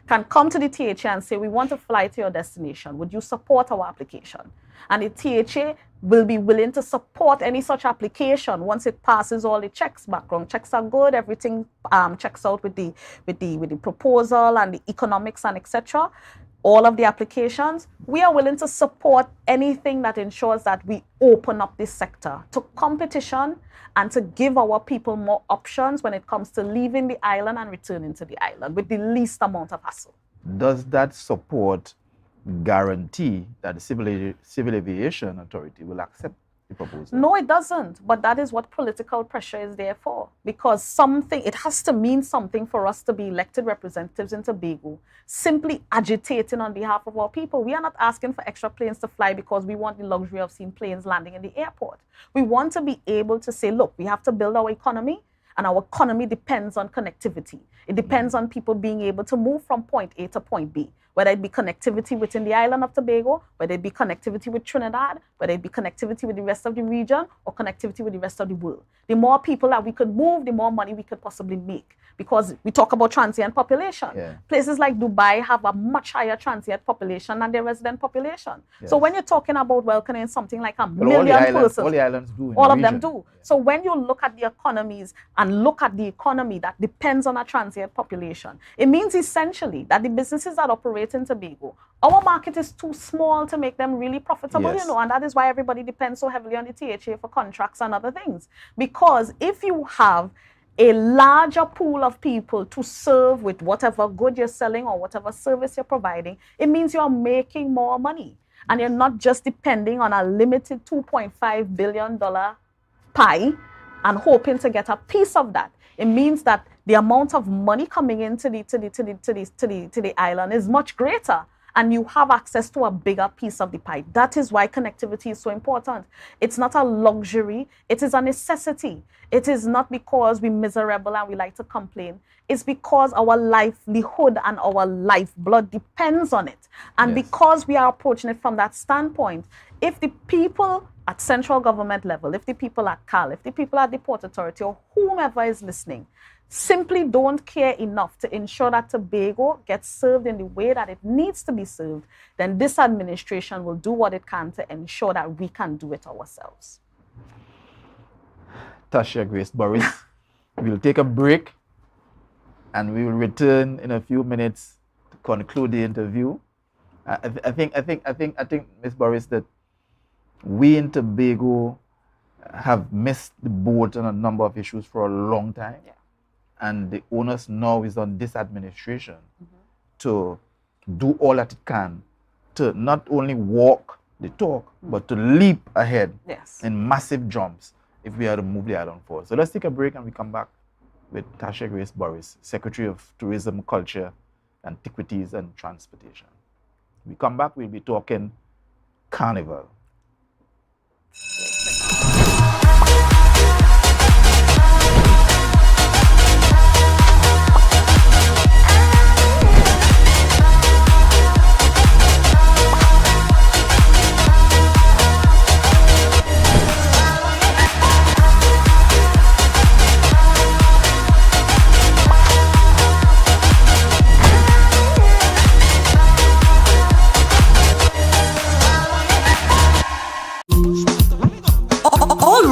can come to the THA and say, we want to fly to your destination. Would you support our application? And the THA will be willing to support any such application once it passes all the checks. Background checks are good, everything checks out with the proposal and the economics and etc. All of the applications, we are willing to support anything that ensures that we open up this sector to competition and to give our people more options when it comes to leaving the island and returning to the island with the least amount of hassle. Does that support guarantee that the Civil Aviation Authority will accept the proposal? No, it doesn't. But that is what political pressure is there for. Because it has to mean something for us to be elected representatives in Tobago, simply agitating on behalf of our people. We are not asking for extra planes to fly because we want the luxury of seeing planes landing in the airport. We want to be able to say, look, we have to build our economy, and our economy depends on connectivity. It depends on people being able to move from point A to point B, whether it be connectivity within the island of Tobago, whether it be connectivity with Trinidad, whether it be connectivity with the rest of the region, or connectivity with the rest of the world. The more people that we could move, the more money we could possibly make. Because we talk about transient population. Yeah. Places like Dubai have a much higher transient population than their resident population. Yes. So when you're talking about welcoming something like a million persons, all the islands do. All of them do. Yeah. So when you look at the economies and look at the economy that depends on a transient population, it means essentially that the businesses that operate in Tobago, our market is too small to make them really profitable, yes. And that is why everybody depends so heavily on the THA for contracts and other things. Because if you have a larger pool of people to serve with whatever good you're selling or whatever service you're providing, it means you're making more money. And you're not just depending on a limited $2.5 billion pie and hoping to get a piece of that. It means that the amount of money coming into the island is much greater, and you have access to a bigger piece of the pie. That is why connectivity is so important. It's not a luxury, it is a necessity. It is not because we're miserable and we like to complain. It's because our livelihood and our lifeblood depends on it. And yes. Because we are approaching it from that standpoint, if the people at central government level, if the people at CAL, if the people at the Port Authority, or whomever is listening, simply don't care enough to ensure that Tobago gets served in the way that it needs to be served, then this administration will do what it can to ensure that we can do it ourselves. Tasha Grace Boris, we'll take a break and we will return in a few minutes to conclude the interview. I think, Ms. Boris, that we in Tobago have missed the boat on a number of issues for a long time. Yeah. And the onus now is on this administration to do all that it can to not only walk the talk, but to leap ahead in massive jumps if we are to move the island forward. So let's take a break and we come back with Tasha Grace Boris, Secretary of Tourism, Culture, Antiquities and Transportation. When we come back, we'll be talking Carnival.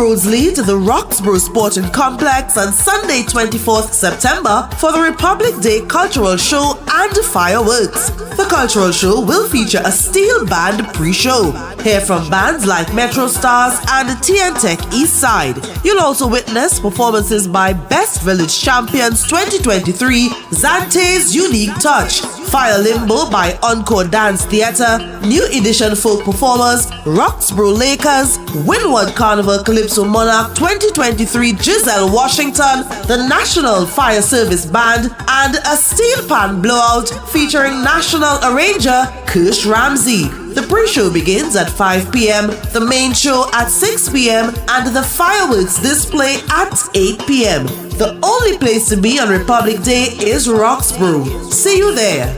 roads lead to the Roxborough Sporting Complex on Sunday 24th September for the Republic Day Cultural Show and fireworks. The cultural show will feature a steel band pre-show. Hear from bands like Metro Stars and TN Tech East Side. You'll also witness performances by Best Village Champions 2023, Zante's Unique Touch, Fire Limbo by Encore Dance Theatre, New Edition Folk Performers, Roxborough Lakers, Windward Carnival Calypso Monarch 2023, Giselle Washington, the National Fire Service Band, and a steel pan blowout featuring national arranger Kush Ramsey. The pre-show begins at 5 p.m., the main show at 6 p.m., and the fireworks display at 8 p.m. The only place to be on Republic Day is Roxborough. See you there.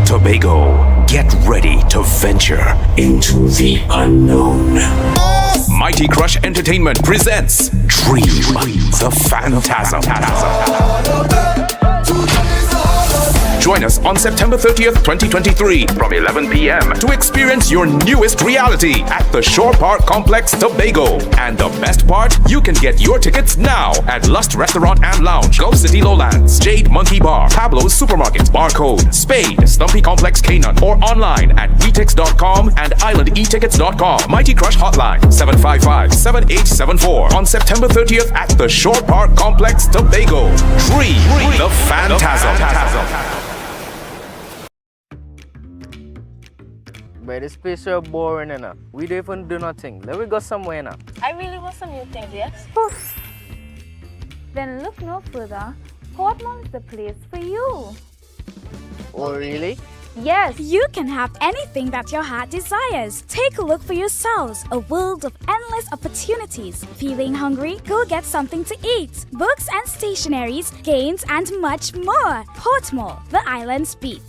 Tobago, get ready to venture into the unknown. Mighty Crush Entertainment presents Dream the Phantasm. Join us on September 30th, 2023 from 11 p.m. to experience your newest reality at the Shore Park Complex, Tobago. And the best part, you can get your tickets now at Lust Restaurant and Lounge, Gulf City Lowlands, Jade Monkey Bar, Pablo's Supermarket, Barcode, Spade, Stumpy Complex Canaan, or online at WeTix.com and IslandEtickets.com. Mighty Crush Hotline 755-7874 on September 30th at the Shore Park Complex, Tobago. Dream the Phantasm. But this place is boring enough. We don't even do nothing. Let me go somewhere now. I really want some new things, yes? Poof. Then look no further. Portmore is the place for you. Oh, really? Yes, you can have anything that your heart desires. Take a look for yourselves. A world of endless opportunities. Feeling hungry? Go get something to eat. Books and stationeries, games, and much more. Portmore, the island's beat.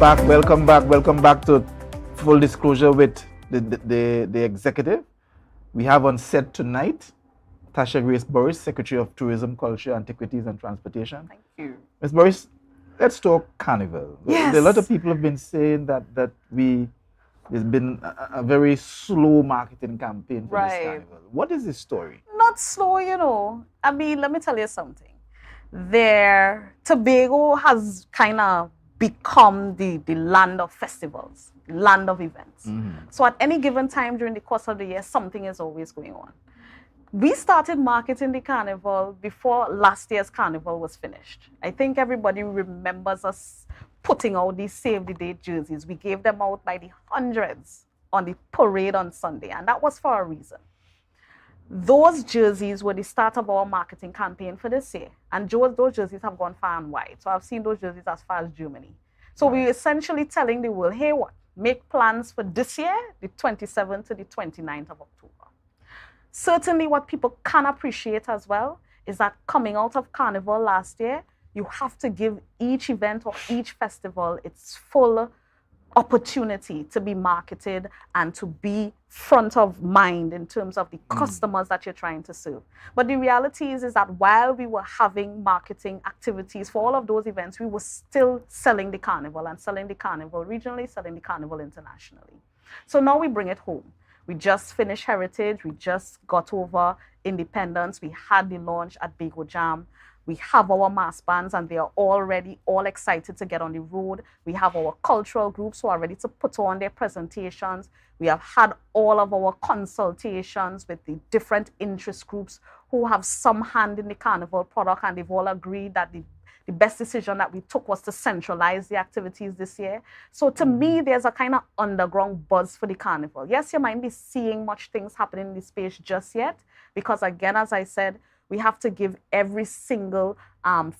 Welcome back to Full Disclosure with the executive. We have on set tonight Tasha Grace Boris, Secretary of Tourism, Culture, Antiquities and Transportation. Thank you. Ms. Boris, let's talk Carnival. Yes. A lot of people have been saying that there's been a very slow marketing campaign for this Carnival. What is this story? Not slow, you know. I mean, let me tell you something. Tobago has kind of become the land of festivals, land of events. Mm-hmm. So at any given time during the course of the year, something is always going on. We started marketing the Carnival before last year's Carnival was finished. I think everybody remembers us putting out these Save the Date jerseys. We gave them out by the hundreds on the parade on Sunday, and that was for a reason. Those jerseys were the start of our marketing campaign for this year. And those jerseys have gone far and wide. So I've seen those jerseys as far as Germany. So we're essentially telling the world, hey, what? Make plans for this year, the 27th to the 29th of October. Certainly what people can appreciate as well is that coming out of Carnival last year, you have to give each event or each festival its full opportunity to be marketed and to be front of mind in terms of the customers that you're trying to serve. But the reality is that while we were having marketing activities for all of those events, we were still selling the Carnival and selling the Carnival regionally, selling the Carnival internationally. So now we bring it home. We just finished Heritage. We just got over Independence. We had the launch at Bago Jam. We have our mass bands and they are already all excited to get on the road. We have our cultural groups who are ready to put on their presentations. We have had all of our consultations with the different interest groups who have some hand in the Carnival product, and they've all agreed that the best decision that we took was to centralize the activities this year. So to me, there's a kind of underground buzz for the Carnival. Yes, you might be seeing much things happening in the space just yet, because again, as I said, we have to give every single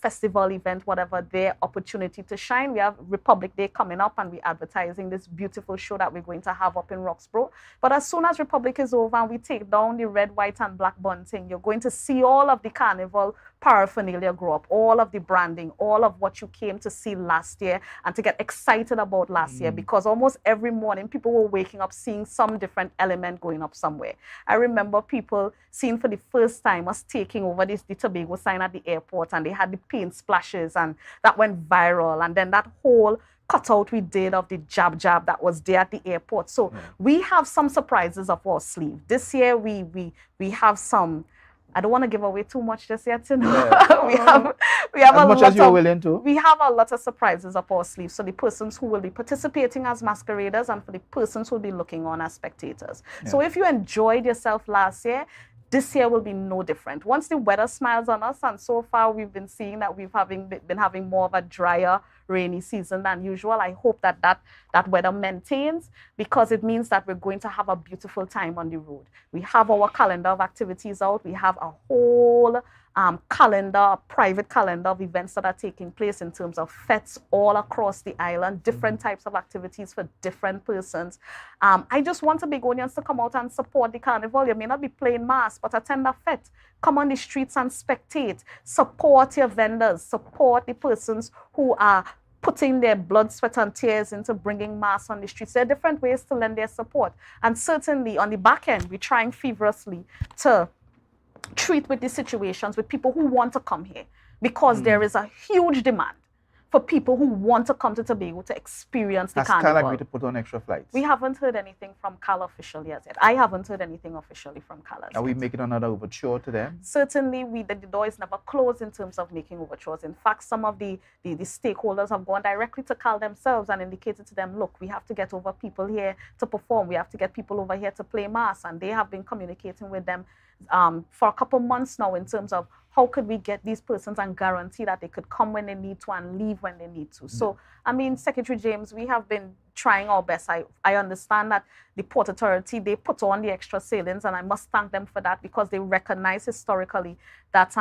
festival event, whatever, their opportunity to shine. We have Republic Day coming up and we're advertising this beautiful show that we're going to have up in Roxborough. But as soon as Republic is over and we take down the red, white and black bunting, you're going to see all of the Carnival paraphernalia grow up, all of the branding, all of what you came to see last year and to get excited about last year, because almost every morning people were waking up seeing some different element going up somewhere. I remember people seeing for the first time us taking over the Tobago sign at the airport, and they had the paint splashes and that went viral, and then that whole cutout we did of the jab that was there at the airport. So we have some surprises up our sleeve. This year we have some, I don't want to give away too much just yet, you know. we have as much as you're willing to. We have a lot of surprises up our sleeve. So the persons who will be participating as masqueraders and for the persons who will be looking on as spectators. So if you enjoyed yourself last year, this year will be no different. Once the weather smiles on us, and so far we've been seeing that we've been having more of a drier, rainy season than usual. I hope that weather maintains, because it means that we're going to have a beautiful time on the road. We have our calendar of activities out. We have a whole private calendar of events that are taking place in terms of fetes all across the island, different types of activities for different persons. I just want the Begonians to come out and support the Carnival. You may not be playing mass, but attend a fete. Come on the streets and spectate. Support your vendors. Support the persons who are putting their blood, sweat, and tears into bringing mass on the streets. There are different ways to lend their support. And certainly on the back end, we're trying feverishly to treat with these situations with people who want to come here, because there is a huge demand for people who want to come to Tobago to experience the Carnival. Has CAL agreed to put on extra flights? We haven't heard anything from CAL officially as yet. I haven't heard anything officially from CAL as yet. Are we making another overture to them? Certainly, the door is never closed in terms of making overtures. In fact, some of the stakeholders have gone directly to CAL themselves and indicated to them, look, we have to get over people here to perform. We have to get people over here to play mass. And they have been communicating with them for a couple months now in terms of how could we get these persons and guarantee that they could come when they need to and leave when they need to. So, I mean, Secretary James, we have been trying our best. I understand that the Port Authority, they put on the extra sailings, and I must thank them for that, because they recognize historically that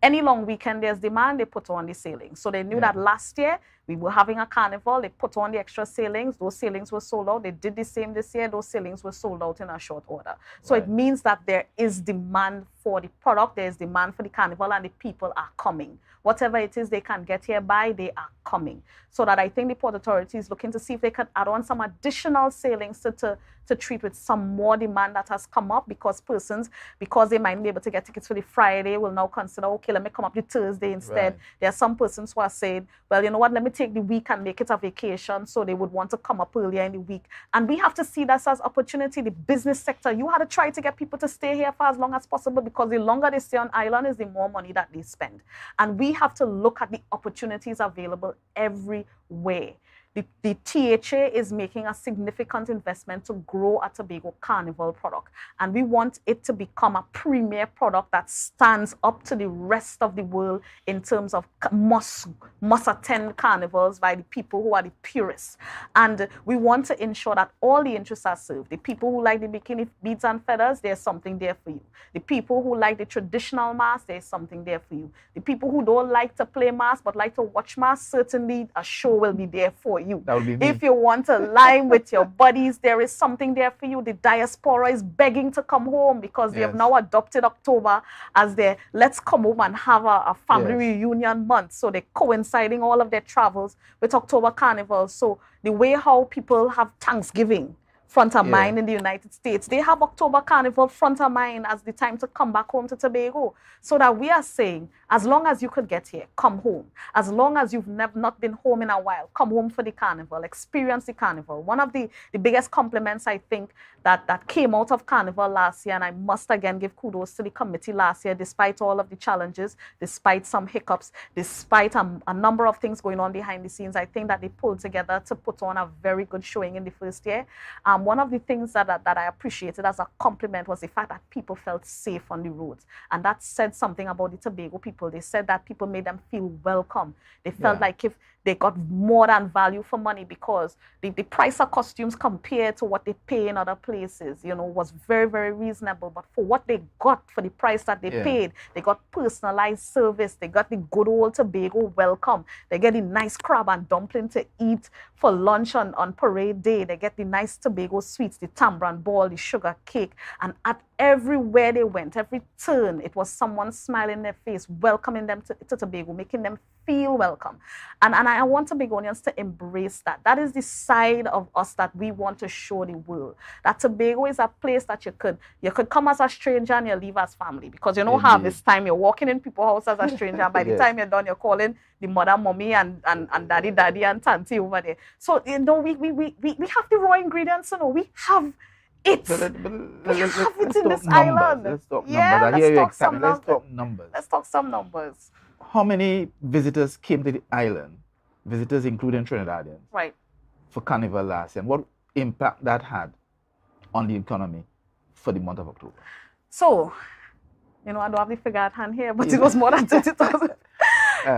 any long weekend there's demand, they put on the sailings. So they knew that last year we were having a carnival, they put on the extra sailings, those sailings were sold out. They did the same this year, those sailings were sold out in a short order. So it means that there is demand for the product, there is demand for the carnival, and the people are coming. Whatever it is they can get here by, they are coming. So that I think the Port Authority is looking to see if they can add on some additional sailings to treat with some more demand that has come up, because persons, because they might be able to get tickets for the Friday, will now consider, okay, let me come up the Thursday instead. There are some persons who are saying, well, you know what, let me take the week and make it a vacation, so they would want to come up earlier in the week. And we have to see this as opportunity. The business sector, you had to try to get people to stay here for as long as possible, because the longer they stay on island is the more money that they spend. And we have to look at the opportunities available everywhere. The THA is making a significant investment to grow a Tobago Carnival product. And we want it to become a premier product that stands up to the rest of the world in terms of must attend carnivals by the people who are the purists. And we want to ensure that all the interests are served. The people who like the bikini beads and feathers, there's something there for you. The people who like the traditional mass, there's something there for you. The people who don't like to play mass but like to watch mass, certainly a show will be there for you. That would be me. If you want to line with your buddies, there is something there for you. The diaspora is begging to come home, because they have now adopted October as their let's come home and have a family reunion month. So they're coinciding all of their travels with October Carnival. So the way how people have Thanksgiving front of mind in the United States. They have October Carnival front of mind as the time to come back home to Tobago. So that we are saying, as long as you could get here, come home. As long as you've not been home in a while, come home for the Carnival, experience the Carnival. One of the biggest compliments I think that came out of Carnival last year, and I must again give kudos to the committee last year, despite all of the challenges, despite some hiccups, despite a number of things going on behind the scenes, I think that they pulled together to put on a very good showing in the first year. One of the things that I appreciated as a compliment was the fact that people felt safe on the roads. And that said something about the Tobago people. They said that people made them feel welcome. They felt like if they got more than value for money, because the price of costumes compared to what they pay in other places, you know, was very, very reasonable. But for what they got, for the price that they paid, they got personalized service. They got the good old Tobago welcome. They get the nice crab and dumpling to eat for lunch on parade day. They get the nice Tobago sweets, the tamarind ball, the sugar cake. And at everywhere they went, every turn, it was someone smiling in their face, welcoming them to Tobago, making them feel welcome. And I want Tobagonians to embrace that. That is the side of us that we want to show the world. That Tobago is a place that you could come as a stranger and you leave as family. Because you know harvest time, you're walking in people's house as a stranger, and by the time you're done, you're calling the mother, mommy, and daddy, and tanty over there. So, you know, we have the raw ingredients, you know, we have it. We have it in this island. Let's talk numbers. I hear you excited. Let's talk numbers. Let's talk some numbers. How many visitors came to the island, visitors including Trinidadians, for Carnival last year, and what impact that had on the economy for the month of October? So, you know, I don't have the figure at hand here, but it was more than 30,000.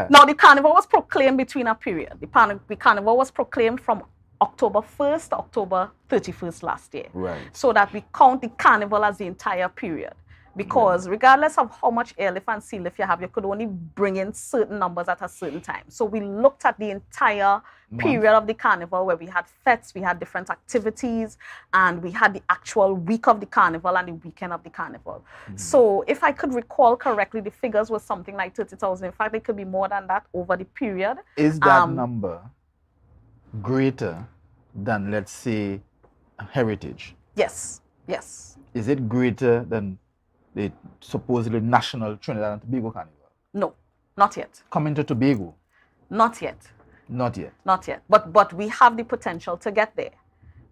Now, the Carnival was proclaimed between a period. The Carnival was proclaimed from October 1st to October 31st last year. So that we count the Carnival as the entire period. Because regardless of how much airlift and sea lift you have, you could only bring in certain numbers at a certain time. So we looked at the entire period of the Carnival, where we had fetes, we had different activities, and we had the actual week of the Carnival and the weekend of the Carnival. So if I could recall correctly, the figures were something like 30,000. In fact, it could be more than that over the period. Is that number greater than, let's say, Heritage? Yes, yes. Is it greater than the supposedly national Trinidad and Tobago Carnival? No, not yet. Coming to Tobago? Not yet. Not yet. Not yet. But we have the potential to get there.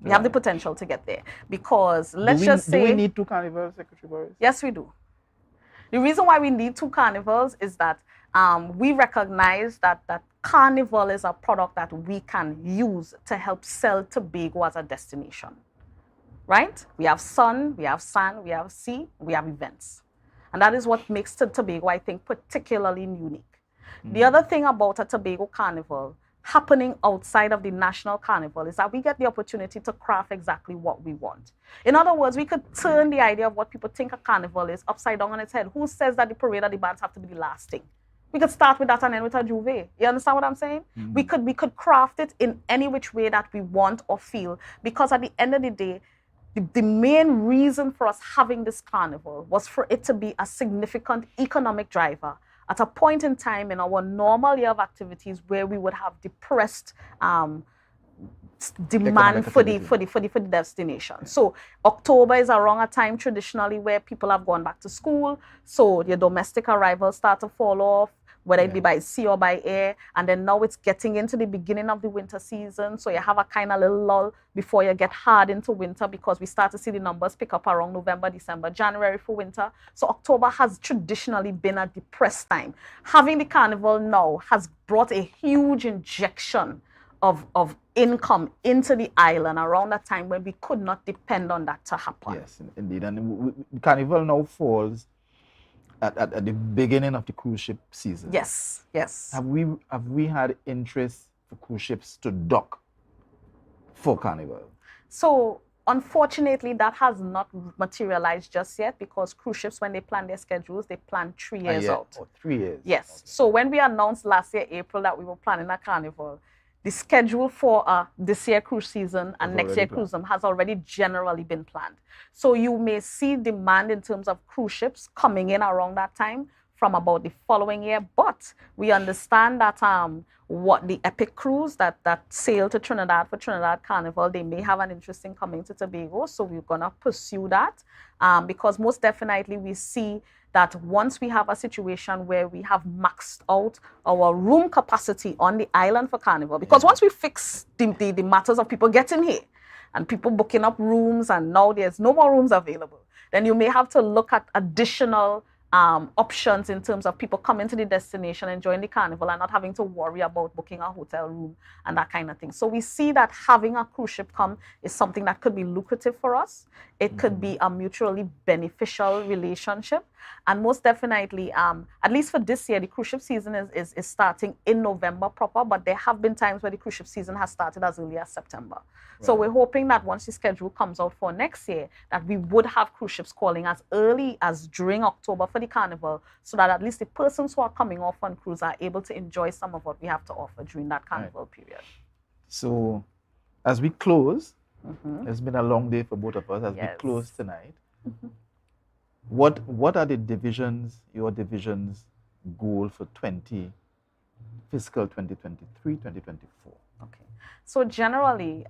We have the potential to get there. Because let's just say... Do we need 2 carnivals, Secretary Boris? Yes, we do. The reason why we need 2 carnivals is that we recognize that Carnival is a product that we can use to help sell Tobago as a destination. Right? We have sun, we have sand, we have sea, we have events. And that is what makes Tobago, I think, particularly unique. The other thing about a Tobago Carnival happening outside of the national carnival is that we get the opportunity to craft exactly what we want. In other words, we could turn the idea of what people think a carnival is upside down on its head. Who says that the parade or the bands have to be the last thing? We could start with that and end with a juve. You understand what I'm saying? We could craft it in any which way that we want or feel, because at the end of the day, the main reason for us having this carnival was for it to be a significant economic driver at a point in time in our normal year of activities where we would have depressed demand for the destination. So October is around a time traditionally where people have gone back to school, so your domestic arrivals start to fall off, whether it be by sea or by air. And then now it's getting into the beginning of the winter season. So you have a kind of little lull before you get hard into winter, because we start to see the numbers pick up around November, December, January for winter. So October has traditionally been a depressed time. Having the carnival now has brought a huge injection of income into the island around that time when we could not depend on that to happen. Yes, indeed. And carnival now falls at the beginning of the cruise ship season. Yes, yes. Have we had interest for cruise ships to dock for Carnival? So unfortunately, that has not materialized just yet, because cruise ships, when they plan their schedules, they plan 3 years out. Oh, 3 years. Yes. Okay. So when we announced last year, April, that we were planning a Carnival, the schedule for this year cruise season and next year cruise season has already generally been planned. So you may see demand in terms of cruise ships coming in around that time from about the following year, but we understand that what the epic cruise that sail to Trinidad for Trinidad Carnival, they may have an interest in coming to Tobago, so we're gonna pursue that because most definitely we see that once we have a situation where we have maxed out our room capacity on the island for Carnival, because once we fix the matters of people getting here and people booking up rooms and now there's no more rooms available, then you may have to look at additional options in terms of people coming to the destination, enjoying the Carnival and not having to worry about booking a hotel room and that kind of thing. So we see that having a cruise ship come is something that could be lucrative for us. It could be a mutually beneficial relationship. And most definitely, at least for this year, the cruise ship season is starting in November proper, but there have been times where the cruise ship season has started as early as September. Right. So we're hoping that once the schedule comes out for next year, that we would have cruise ships calling as early as during October for the Carnival, so that at least the persons who are coming off on cruise are able to enjoy some of what we have to offer during that Carnival period. So as we close, it's been a long day for both of us as we close tonight. What are the divisions, your division's goal for fiscal 2023, 2024? Okay. So generally,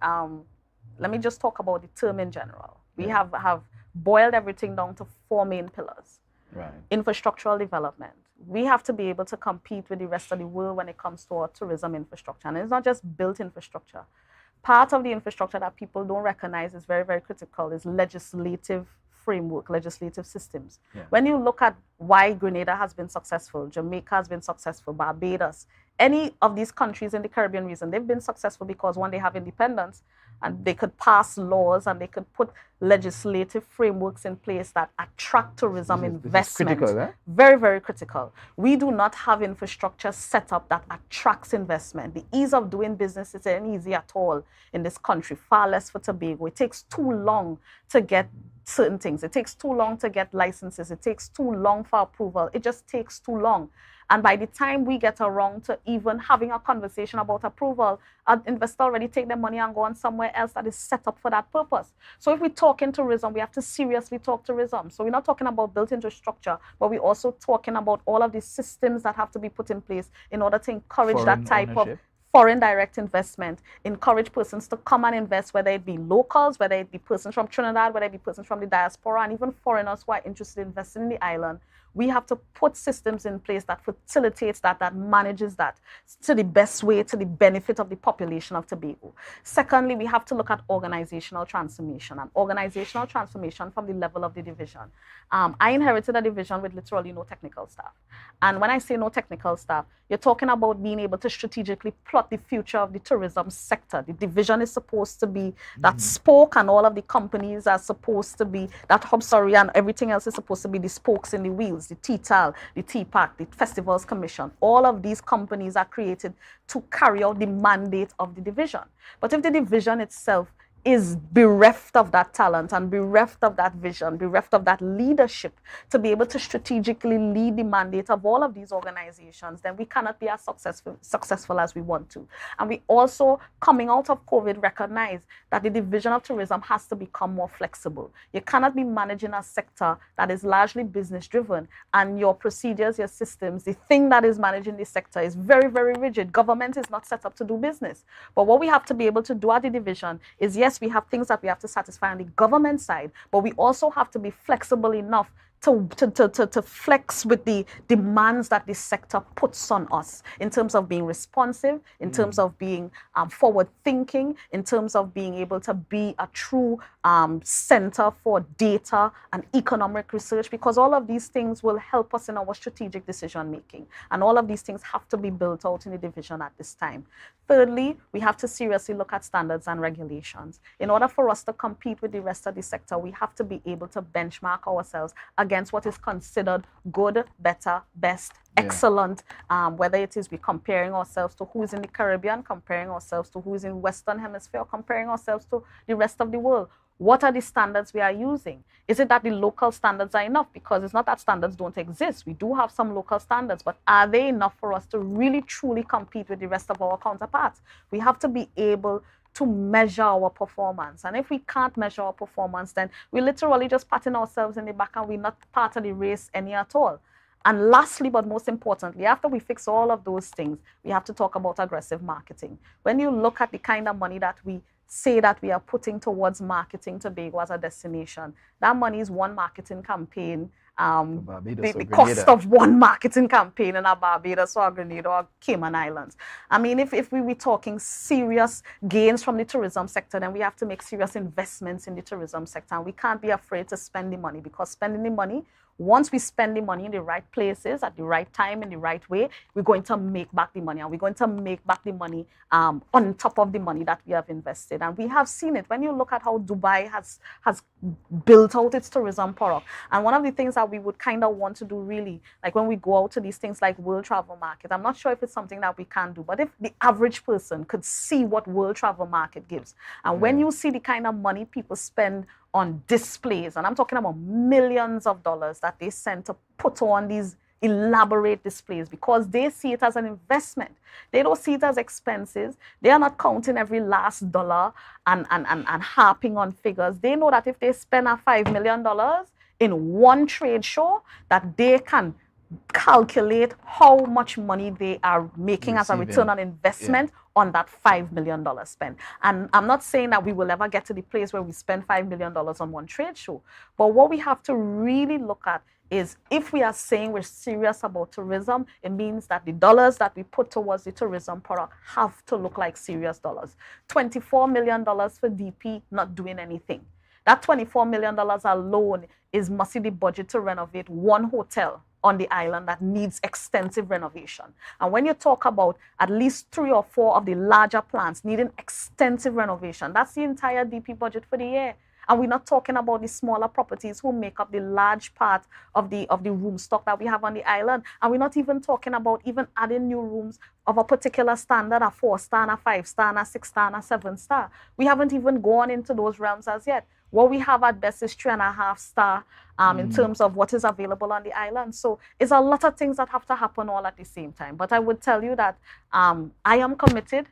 let me just talk about the term in general. We have boiled everything down to 4 main pillars. Right. Infrastructural development. We have to be able to compete with the rest of the world when it comes to our tourism infrastructure. And it's not just built infrastructure. Part of the infrastructure that people don't recognize is very, very critical is legislative framework, legislative systems. Yeah. When you look at why Grenada has been successful, Jamaica has been successful, Barbados, any of these countries in the Caribbean region, they've been successful because one, they have independence and they could pass laws and they could put legislative frameworks in place that attract tourism investment. Critical, eh? Very, very critical. We do not have infrastructure set up that attracts investment. The ease of doing business isn't easy at all in this country, far less for Tobago. It takes too long to get certain things. It takes too long to get licenses. It takes too long for approval. It just takes too long. And by the time we get around to even having a conversation about approval, an investor already take their money and go on somewhere else that is set up for that purpose. So if we talk in tourism, we have to seriously talk tourism. So we're not talking about built infrastructure, but we're also talking about all of these systems that have to be put in place in order to encourage Foreign that type ownership. of foreign direct investment, encourage persons to come and invest, whether it be locals, whether it be persons from Trinidad, whether it be persons from the diaspora, and even foreigners who are interested in investing in the island. We have to put systems in place that facilitates that manages that to the best way, to the benefit of the population of Tobago. Secondly, we have to look at organizational transformation and organizational transformation from the level of the division. I inherited a division with literally no technical staff. And when I say no technical staff, you're talking about being able to strategically plot the future of the tourism sector. The division is supposed to be that spoke, and all of the companies are supposed to be that hub, and everything else is supposed to be the spokes in the wheels, the TTAL, the TPAC, the Festivals Commission. All of these companies are created to carry out the mandate of the division. But if the division itself is bereft of that talent and bereft of that vision, bereft of that leadership to be able to strategically lead the mandate of all of these organizations, then we cannot be as successful as we want to. And we also, coming out of COVID, recognize that the division of tourism has to become more flexible. You cannot be managing a sector that is largely business driven and your procedures, your systems, the thing that is managing the sector is very, very rigid. Government is not set up to do business. But what we have to be able to do at the division is, yes, we have things that we have to satisfy on the government side, but we also have to be flexible enough to flex with the demands that this sector puts on us in terms of being responsive, in terms of being forward thinking, in terms of being able to be a true center for data and economic research, because all of these things will help us in our strategic decision making. And all of these things have to be built out in the division at this time. Thirdly, we have to seriously look at standards and regulations. In order for us to compete with the rest of the sector, we have to be able to benchmark ourselves against what is considered good, better, best, excellent, whether it is we comparing ourselves to who is in the Caribbean, comparing ourselves to who is in Western Hemisphere, or comparing ourselves to the rest of the world. What are the standards we are using? Is it that the local standards are enough? Because it's not that standards don't exist. We do have some local standards, but are they enough for us to really truly compete with the rest of our counterparts? We have to be able to measure our performance. And if we can't measure our performance, then we're literally just patting ourselves in the back and we're not part of the race any at all. And lastly, but most importantly, after we fix all of those things, we have to talk about aggressive marketing. When you look at the kind of money that we say that we are putting towards marketing Tobago as a destination, that money is one marketing campaign. The cost of one marketing campaign in a Barbados or Grenada or Cayman Islands. I mean, if we were talking serious gains from the tourism sector, then we have to make serious investments in the tourism sector. And we can't be afraid to spend the money, because spending the money, once we spend the money in the right places, at the right time, in the right way, we're going to make back the money. And we're going to make back the money on top of the money that we have invested. And we have seen it. When you look at how Dubai has built out its tourism product. And one of the things that we would kind of want to do really, like when we go out to these things like World Travel Market, I'm not sure if it's something that we can do, but if the average person could see what World Travel Market gives, and when you see the kind of money people spend on displays, and I'm talking about millions of dollars that they send to put on these elaborate displays, because they see it as an investment. They don't see it as expenses. They are not counting every last dollar and harping on figures. They know that if they spend $5 million in one trade show, that they can calculate how much money they are making as a return on investment on that $5 million spend. And I'm not saying that we will ever get to the place where we spend $5 million on one trade show, but what we have to really look at is, if we are saying we're serious about tourism, it means that the dollars that we put towards the tourism product have to look like serious dollars. $24 million for DP, not doing anything. That $24 million alone is mostly the budget to renovate one hotel on the island that needs extensive renovation. And when you talk about at least 3 or 4 of the larger plants needing extensive renovation, that's the entire DP budget for the year. And we're not talking about the smaller properties who make up the large part of the room stock that we have on the island. And we're not even talking about even adding new rooms of a particular standard, a 4-star, and a 5-star, and a 6-star, and a 7-star. We haven't even gone into those realms as yet. What we have at best is 3.5-star in terms of what is available on the island. So it's a lot of things that have to happen all at the same time. But I would tell you that I am committed.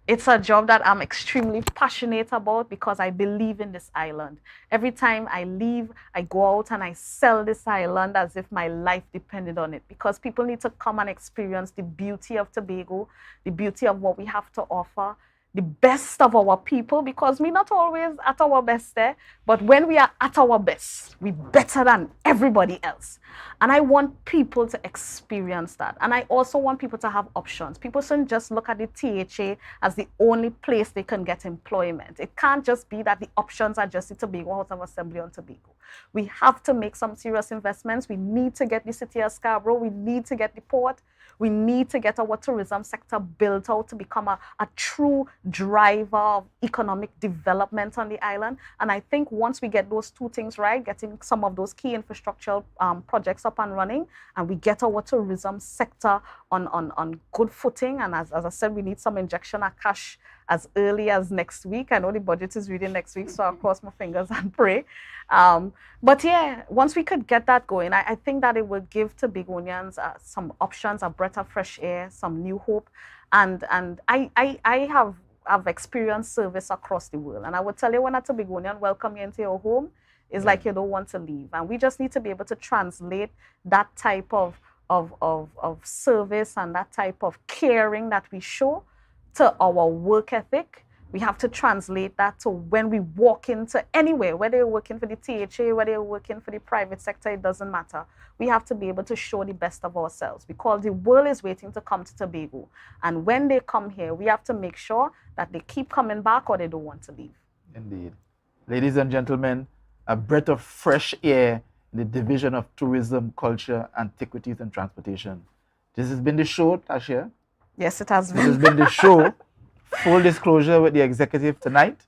It's a job that I'm extremely passionate about, because I believe in this island. Every time I leave, I go out and I sell this island as if my life depended on it, because people need to come and experience the beauty of Tobago, the beauty of what we have to offer, the best of our people, because we're not always at our best there, but when we are at our best, we're better than everybody else. And I want people to experience that. And I also want people to have options. People shouldn't just look at the THA as the only place they can get employment. It can't just be that the options are just the Tobago House of Assembly on Tobago. We have to make some serious investments. We need to get the city of Scarborough. We need to get the port. We need to get our tourism sector built out to become a true driver of economic development on the island. And I think once we get those two things right, getting some of those key infrastructural projects up and running, and we get our tourism sector on good footing, and as I said, we need some injection of cash as early as next week. I know the budget is reading next week, so I'll cross my fingers and pray. But yeah, once we could get that going, I think that it would give Tobagonians some options, a breath of fresh air, some new hope. And I have experienced service across the world. And I would tell you, when a Tobagonian welcome you into your home, it's like you don't want to leave. And we just need to be able to translate that type of service and that type of caring that we show to our work ethic. We have to translate that to when we walk into anywhere, whether you're working for the THA, whether you're working for the private sector, it doesn't matter. We have to be able to show the best of ourselves, because the world is waiting to come to Tobago. And when they come here, we have to make sure that they keep coming back, or they don't want to leave. Indeed. Ladies and gentlemen, a breath of fresh air in the Division of Tourism, Culture, Antiquities and Transportation. This has been the show, Tasha. Yes, it has been. This has been the show. Full disclosure with the executive tonight.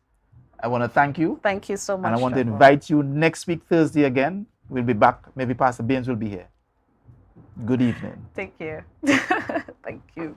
I want to thank you. Thank you so much. And I want to invite you next week, Thursday again. We'll be back. Maybe Pastor Baines will be here. Good evening. Take care. Thank you.